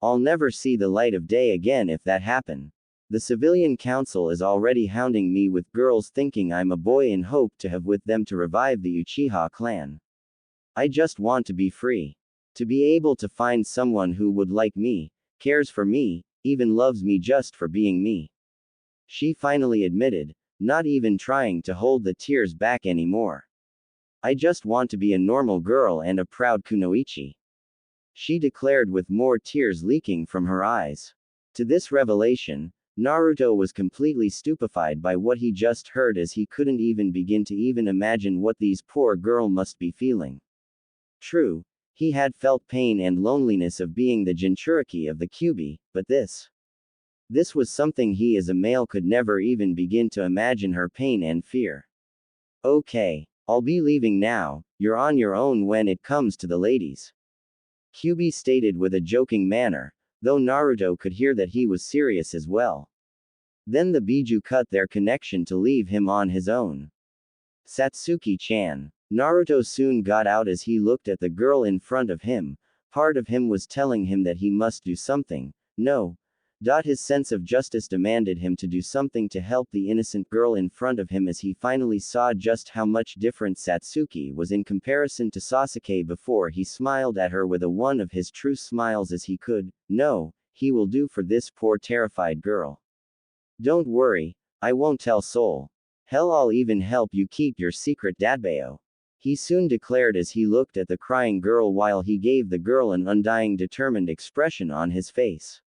I'll never see the light of day again if that happen. The civilian council is already hounding me with girls thinking I'm a boy and hope to have with them to revive the Uchiha clan. I just want to be free. To be able to find someone who would like me, cares for me, even loves me just for being me. She finally admitted, not even trying to hold the tears back anymore. I just want to be a normal girl and a proud kunoichi. She declared with more tears leaking from her eyes. To this revelation, Naruto was completely stupefied by what he just heard as he couldn't even begin to even imagine what these poor girl must be feeling. True, he had felt pain and loneliness of being the Jinchuriki of the Kyuubi, but this was something he as a male could never even begin to imagine her pain and fear. Okay, I'll be leaving now, you're on your own when it comes to the ladies. Kyuubi stated with a joking manner, though Naruto could hear that he was serious as well. Then the Biju cut their connection to leave him on his own. Satsuki-chan. Naruto soon got out as he looked at the girl in front of him. Part of him was telling him that he must do something. No. His sense of justice demanded him to do something to help the innocent girl in front of him as he finally saw just how much different Satsuki was in comparison to Sasuke before he smiled at her with one of his true smiles as he could. No, he will do for this poor terrified girl. Don't worry, I won't tell Soul. Hell, I'll even help you keep your secret Dadbayo. He soon declared as he looked at the crying girl while he gave the girl an undying determined expression on his face.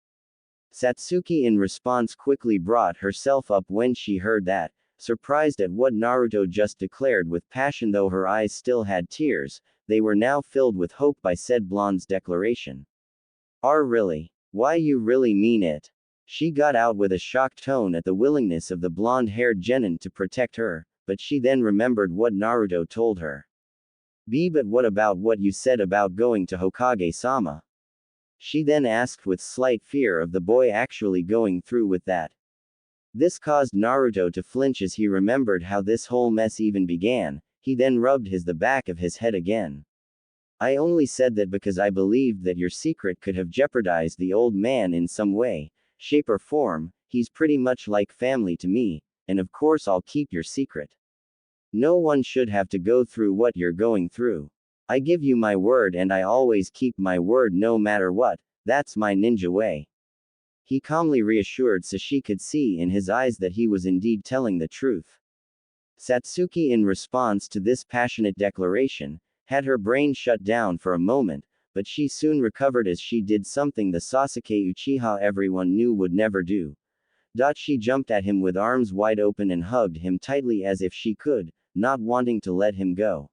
Satsuki in response quickly brought herself up when she heard that, surprised at what Naruto just declared with passion though her eyes still had tears, they were now filled with hope by said blonde's declaration. Really? Why you really mean it? She got out with a shocked tone at the willingness of the blonde-haired genin to protect her. but she then remembered what Naruto told her. But what about what you said about going to Hokage-sama? She then asked with slight fear of the boy actually going through with that. This caused Naruto to flinch as he remembered how this whole mess even began. He then rubbed the back of his head again. I only said that because I believed that your secret could have jeopardized the old man in some way, shape or form. He's pretty much like family to me, and of course I'll keep your secret. No one should have to go through what you're going through. I give you my word and I always keep my word no matter what. That's my ninja way. He calmly reassured, so she could see in his eyes that he was indeed telling the truth. Satsuki, in response to this passionate declaration, had her brain shut down for a moment, but she soon recovered as she did something the Sasuke Uchiha everyone knew would never do. She jumped at him with arms wide open and hugged him tightly as if she could, not wanting to let him go.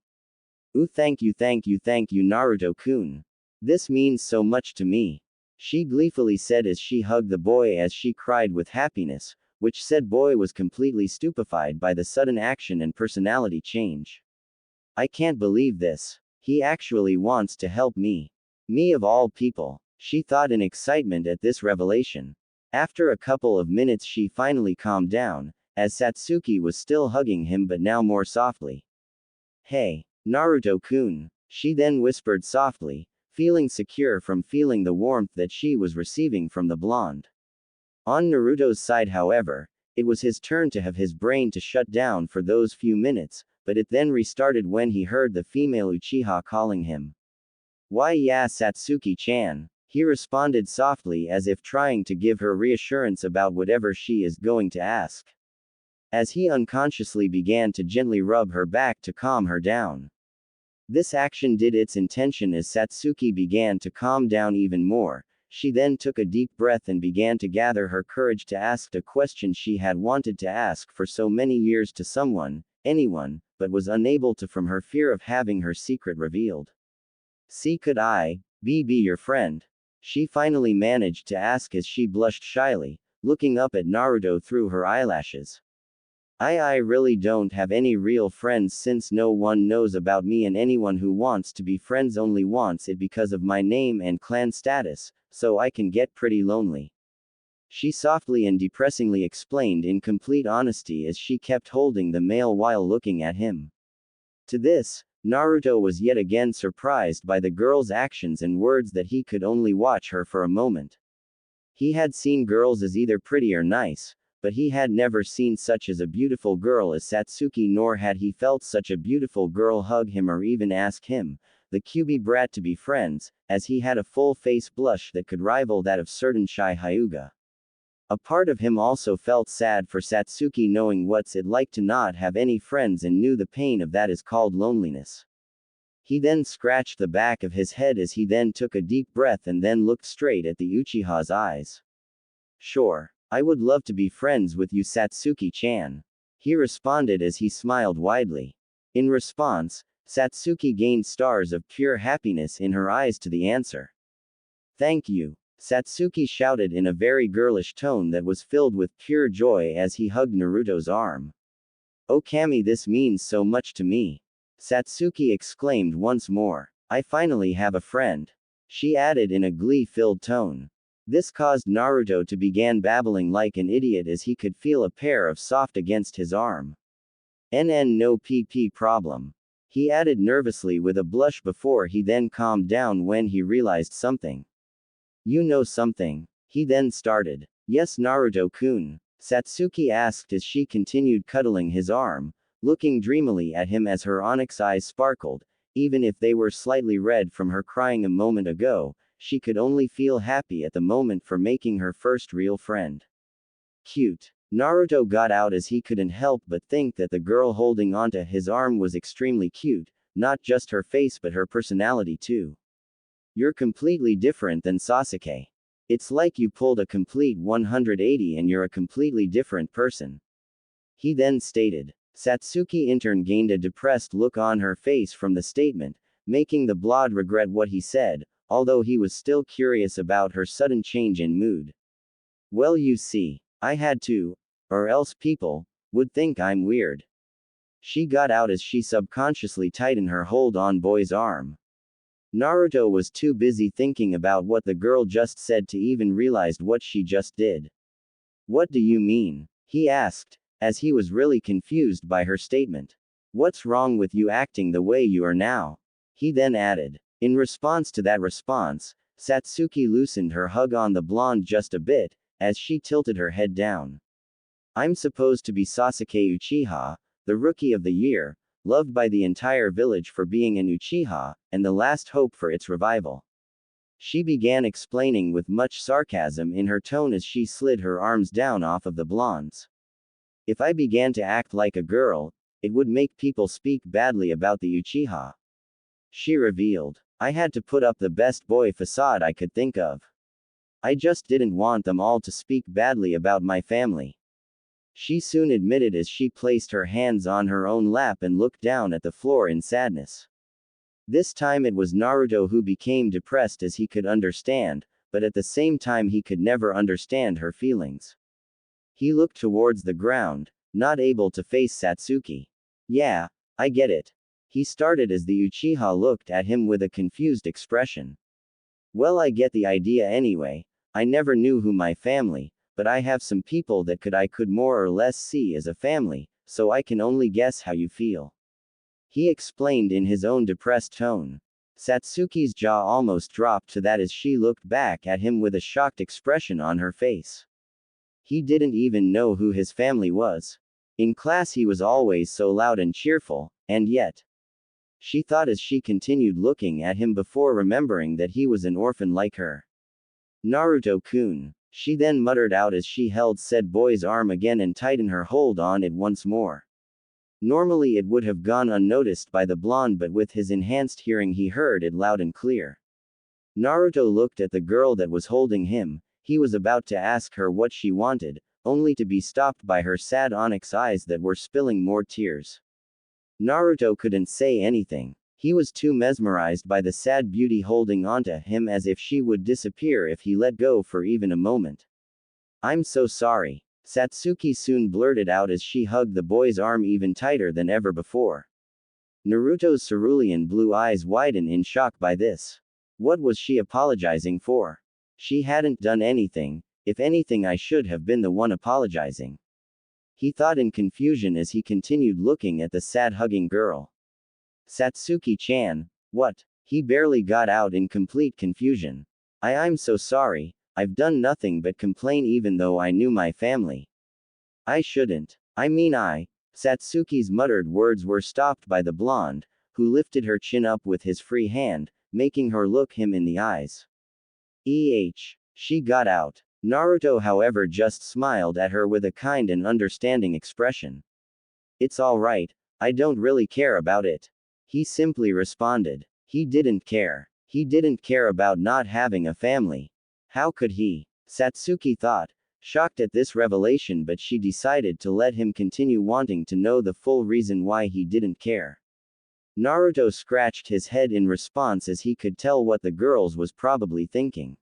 Ooh, thank you, Naruto-kun. This means so much to me. She gleefully said as she hugged the boy as she cried with happiness, which said boy was completely stupefied by the sudden action and personality change. I can't believe this. He actually wants to help me. Me of all people, she thought in excitement at this revelation. After a couple of minutes she finally calmed down, as Satsuki was still hugging him but now more softly. Hey, Naruto-kun, she then whispered softly, feeling secure from feeling the warmth that she was receiving from the blonde. On Naruto's side, however, it was his turn to have his brain to shut down for those few minutes, but it then restarted when he heard the female Uchiha calling him. Why yeah, Satsuki-chan, he responded softly as if trying to give her reassurance about whatever she is going to ask. As he unconsciously began to gently rub her back to calm her down. This action did its intention as Satsuki began to calm down even more. She then took a deep breath and began to gather her courage to ask a question she had wanted to ask for so many years to someone, anyone, but was unable to from her fear of having her secret revealed. See, could I be your friend? She finally managed to ask as she blushed shyly, looking up at Naruto through her eyelashes. I really don't have any real friends since no one knows about me and anyone who wants to be friends only wants it because of my name and clan status, so I can get pretty lonely. She softly and depressingly explained in complete honesty as she kept holding the male while looking at him. To this, Naruto was yet again surprised by the girl's actions and words that he could only watch her for a moment. He had seen girls as either pretty or nice, but he had never seen such as a beautiful girl as Satsuki, nor had he felt such a beautiful girl hug him or even ask him, the QB brat, to be friends, as he had a full face blush that could rival that of certain shy Hyuga. A part of him also felt sad for Satsuki, knowing what's it like to not have any friends and knew the pain of that is called loneliness. He then scratched the back of his head as he then took a deep breath and then looked straight at the Uchiha's eyes. Sure. I would love to be friends with you, Satsuki-chan. He responded as he smiled widely. In response, Satsuki gained stars of pure happiness in her eyes to the answer. Thank you, Satsuki shouted in a very girlish tone that was filled with pure joy as he hugged Naruto's arm. Oh Kami, this means so much to me. Satsuki exclaimed once more. I finally have a friend. She added in a glee-filled tone. This caused Naruto to begin babbling like an idiot as he could feel a pair of soft against his arm. No PP problem. He added nervously with a blush before he then calmed down when he realized something. You know something? He then started. Yes, Naruto-kun, Satsuki asked as she continued cuddling his arm, looking dreamily at him as her onyx eyes sparkled, even if they were slightly red from her crying a moment ago. She could only feel happy at the moment for making her first real friend. Cute. Naruto got out as he couldn't help but think that the girl holding onto his arm was extremely cute, not just her face but her personality too. You're completely different than Sasuke. It's like you pulled a complete 180 and you're a completely different person. He then stated. Satsuki in turn gained a depressed look on her face from the statement, making the blonde regret what he said, although he was still curious about her sudden change in mood. Well, you see, I had to, or else people would think I'm weird. She got out as she subconsciously tightened her hold on boy's arm. Naruto was too busy thinking about what the girl just said to even realize what she just did. What do you mean? He asked, as he was really confused by her statement. What's wrong with you acting the way you are now? He then added. In response to that response, Satsuki loosened her hug on the blonde just a bit, as she tilted her head down. I'm supposed to be Sasuke Uchiha, the Rookie of the Year, loved by the entire village for being an Uchiha, and the last hope for its revival. She began explaining with much sarcasm in her tone as she slid her arms down off of the blonde's. If I began to act like a girl, it would make people speak badly about the Uchiha. She revealed. I had to put up the best boy facade I could think of. I just didn't want them all to speak badly about my family. She soon admitted as she placed her hands on her own lap and looked down at the floor in sadness. This time it was Naruto who became depressed as he could understand, but at the same time he could never understand her feelings. He looked towards the ground, not able to face Satsuki. Yeah, I get it. He started as the Uchiha looked at him with a confused expression. Well, I get the idea anyway. I never knew who my family, but I have some people that I could more or less see as a family, so I can only guess how you feel. He explained in his own depressed tone. Satsuki's jaw almost dropped to that as she looked back at him with a shocked expression on her face. He didn't even know who his family was. In class he was always so loud and cheerful, and yet. She thought as she continued looking at him before remembering that he was an orphan like her. Naruto-kun, she then muttered out as she held said boy's arm again and tightened her hold on it once more. Normally it would have gone unnoticed by the blonde, but with his enhanced hearing he heard it loud and clear. Naruto looked at the girl that was holding him. He was about to ask her what she wanted, only to be stopped by her sad onyx eyes that were spilling more tears. Naruto couldn't say anything. He was too mesmerized by the sad beauty holding onto him as if she would disappear if he let go for even a moment. I'm so sorry. Satsuki soon blurted out as she hugged the boy's arm even tighter than ever before. Naruto's cerulean blue eyes widened in shock by this. What was she apologizing for? She hadn't done anything. If anything, I should have been the one apologizing. He thought in confusion as he continued looking at the sad hugging girl. Satsuki-chan, what? He barely got out in complete confusion. I'm so sorry. I've done nothing but complain even though I knew my family. I shouldn't. Satsuki's muttered words were stopped by the blonde, who lifted her chin up with his free hand, making her look him in the eyes. She got out. Naruto, however, just smiled at her with a kind and understanding expression. It's all right. I don't really care about it. He simply responded. He didn't care. He didn't care about not having a family. How could he? Satsuki thought, shocked at this revelation, but she decided to let him continue wanting to know the full reason why he didn't care. Naruto scratched his head in response as he could tell what the girls was probably thinking.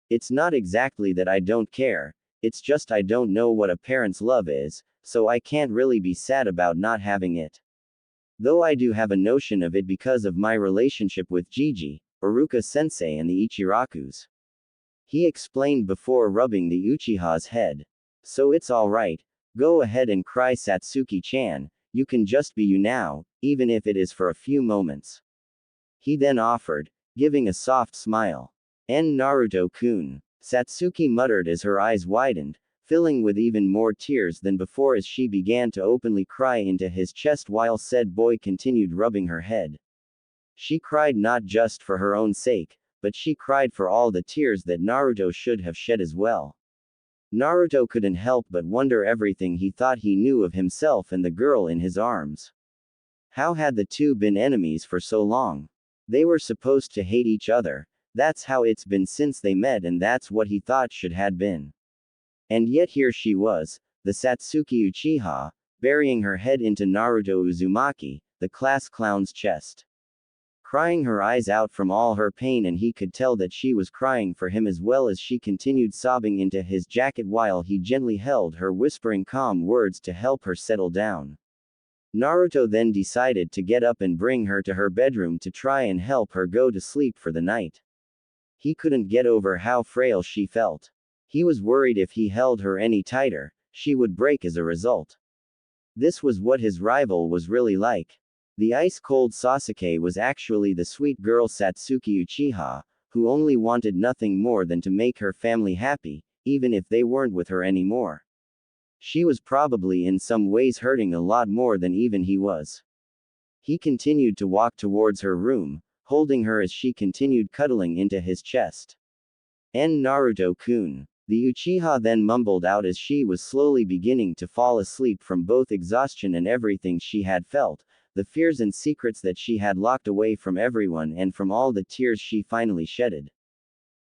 It's not exactly that I don't care, it's just I don't know what a parent's love is, so I can't really be sad about not having it. Though I do have a notion of it because of my relationship with Jiji, Iruka-sensei and the Ichirakus. He explained before rubbing the Uchiha's head. So it's alright, go ahead and cry, Satsuki-chan, you can just be you now, even if it is for a few moments. He then offered, giving a soft smile. Naruto-kun, Satsuki muttered as her eyes widened, filling with even more tears than before as she began to openly cry into his chest while said boy continued rubbing her head. She cried not just for her own sake, but she cried for all the tears that Naruto should have shed as well. Naruto couldn't help but wonder everything he thought he knew of himself and the girl in his arms. How had the two been enemies for so long? They were supposed to hate each other. That's how it's been since they met, and that's what he thought should had been. And yet here she was, the Satsuki Uchiha, burying her head into Naruto Uzumaki, the class clown's chest. Crying her eyes out from all her pain, and he could tell that she was crying for him as well as she continued sobbing into his jacket while he gently held her, whispering calm words to help her settle down. Naruto then decided to get up and bring her to her bedroom to try and help her go to sleep for the night. He couldn't get over how frail she felt. He was worried if he held her any tighter, she would break as a result. This was what his rival was really like. The ice-cold Sasuke was actually the sweet girl Satsuki Uchiha, who only wanted nothing more than to make her family happy, even if they weren't with her anymore. She was probably in some ways hurting a lot more than even he was. He continued to walk towards her room, holding her as she continued cuddling into his chest. Naruto-kun. The Uchiha then mumbled out as she was slowly beginning to fall asleep from both exhaustion and everything she had felt, the fears and secrets that she had locked away from everyone and from all the tears she finally shedded.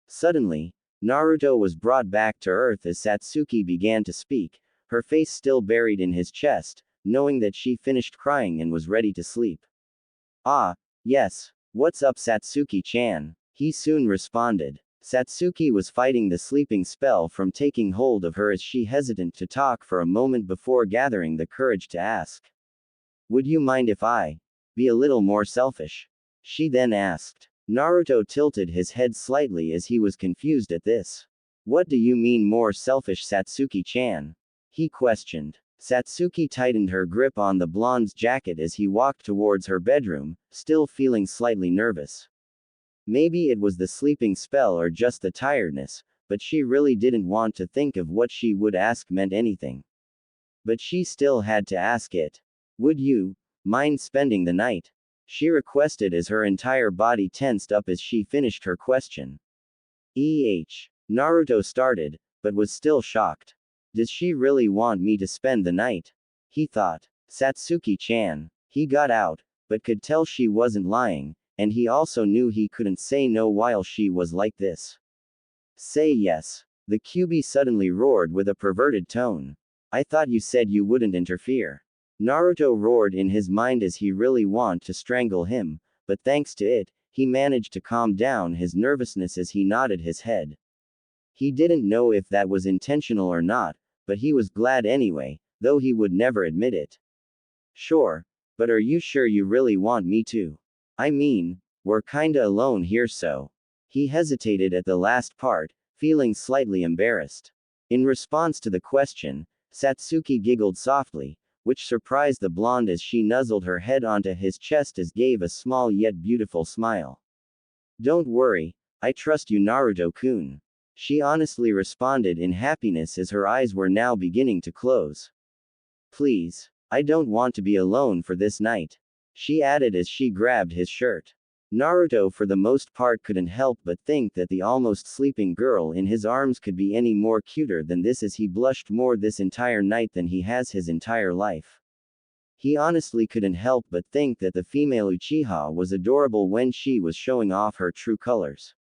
Suddenly, Naruto was brought back to earth as Satsuki began to speak, her face still buried in his chest, knowing that she finished crying and was ready to sleep. "Ah, yes. What's up, Satsuki-chan?" he soon responded. Satsuki was fighting the sleeping spell from taking hold of her as she hesitant to talk for a moment before gathering the courage to ask. "Would you mind if I be a little more selfish?" she then asked. Naruto tilted his head slightly as he was confused at this. "What do you mean more selfish, Satsuki-chan?" he questioned. Satsuki tightened her grip on the blonde's jacket as he walked towards her bedroom, still feeling slightly nervous. Maybe it was the sleeping spell or just the tiredness, but she really didn't want to think of what she would ask meant anything. But she still had to ask it. "Would you mind spending the night?" she requested as her entire body tensed up as she finished her question. Naruto started, but was still shocked. Does she really want me to spend the night? He thought. Satsuki-chan. He got out, but could tell she wasn't lying, and he also knew he couldn't say no while she was like this. "Say yes." The Kyuubi suddenly roared with a perverted tone. "I thought you said you wouldn't interfere." Naruto roared in his mind as he really wanted to strangle him, but thanks to it, he managed to calm down his nervousness as he nodded his head. He didn't know if that was intentional or not, but he was glad anyway, though he would never admit it. "Sure. But are you sure you really want me to? I mean, we're kinda alone here, so." He hesitated at the last part, feeling slightly embarrassed. In response to the question, Satsuki giggled softly, which surprised the blonde as she nuzzled her head onto his chest as gave a small yet beautiful smile. "Don't worry, I trust you, Naruto-kun." She honestly responded in happiness as her eyes were now beginning to close. "Please, I don't want to be alone for this night," she added as she grabbed his shirt. Naruto for the most part couldn't help but think that the almost sleeping girl in his arms could be any more cuter than this as he blushed more this entire night than he has his entire life. He honestly couldn't help but think that the female Uchiha was adorable when she was showing off her true colors.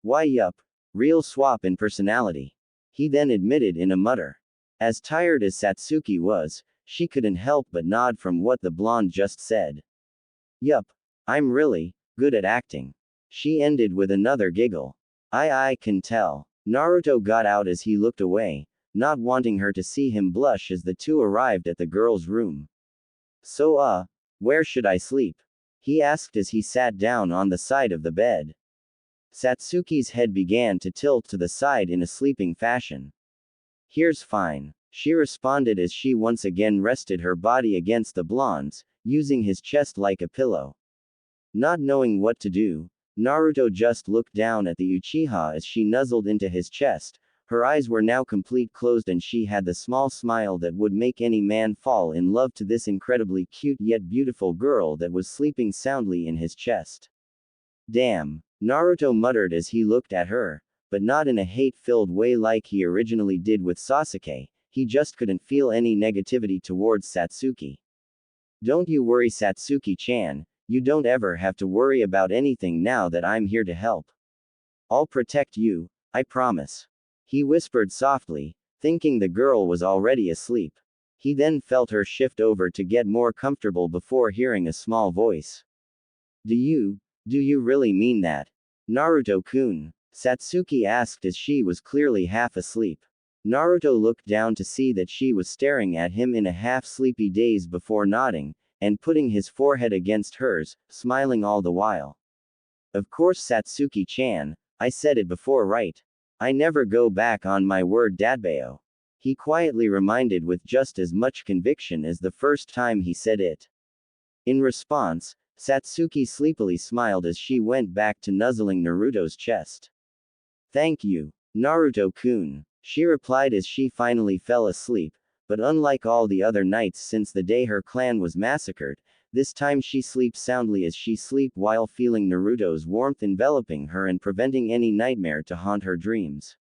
"Why yup. Real swap in personality," he then admitted in a mutter. As tired as Satsuki was, she couldn't help but nod from what the blonde just said. "Yup. I'm really good at acting." She ended with another giggle. I can tell." Naruto got out as he looked away, not wanting her to see him blush as the two arrived at the girl's room. "So where should I sleep?" he asked as he sat down on the side of the bed. Satsuki's head began to tilt to the side in a sleeping fashion. "Here's fine," she responded as she once again rested her body against the blonde's, using his chest like a pillow. Not knowing what to do, Naruto just looked down at the Uchiha as she nuzzled into his chest. Her eyes were now complete closed and she had the small smile that would make any man fall in love to this incredibly cute yet beautiful girl that was sleeping soundly in his chest. "Damn," Naruto muttered as he looked at her, but not in a hate-filled way like he originally did with Sasuke, he just couldn't feel any negativity towards Satsuki. "Don't you worry, Satsuki-chan, you don't ever have to worry about anything now that I'm here to help. I'll protect you, I promise," he whispered softly, thinking the girl was already asleep. He then felt her shift over to get more comfortable before hearing a small voice. Do you really mean that? Naruto-kun?" Satsuki asked as she was clearly half asleep. Naruto looked down to see that she was staring at him in a half-sleepy daze before nodding, and putting his forehead against hers, smiling all the while. Of course Satsuki-chan, I said it before right? I never go back on my word dadbayo. He quietly reminded with just as much conviction as the first time he said it. In response, Satsuki sleepily smiled as she went back to nuzzling Naruto's chest. Thank you, Naruto-kun, she replied as she finally fell asleep, but unlike all the other nights since the day her clan was massacred, this time she sleeps soundly as she sleep while feeling Naruto's warmth enveloping her and preventing any nightmare to haunt her dreams.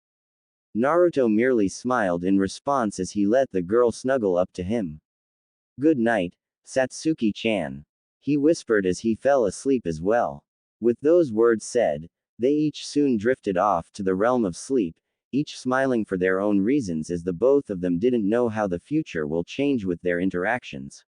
Naruto merely smiled in response as he let the girl snuggle up to him. Good night, Satsuki-chan, he whispered as he fell asleep as well. With those words said, they each soon drifted off to the realm of sleep, each smiling for their own reasons as the both of them didn't know how the future will change with their interactions.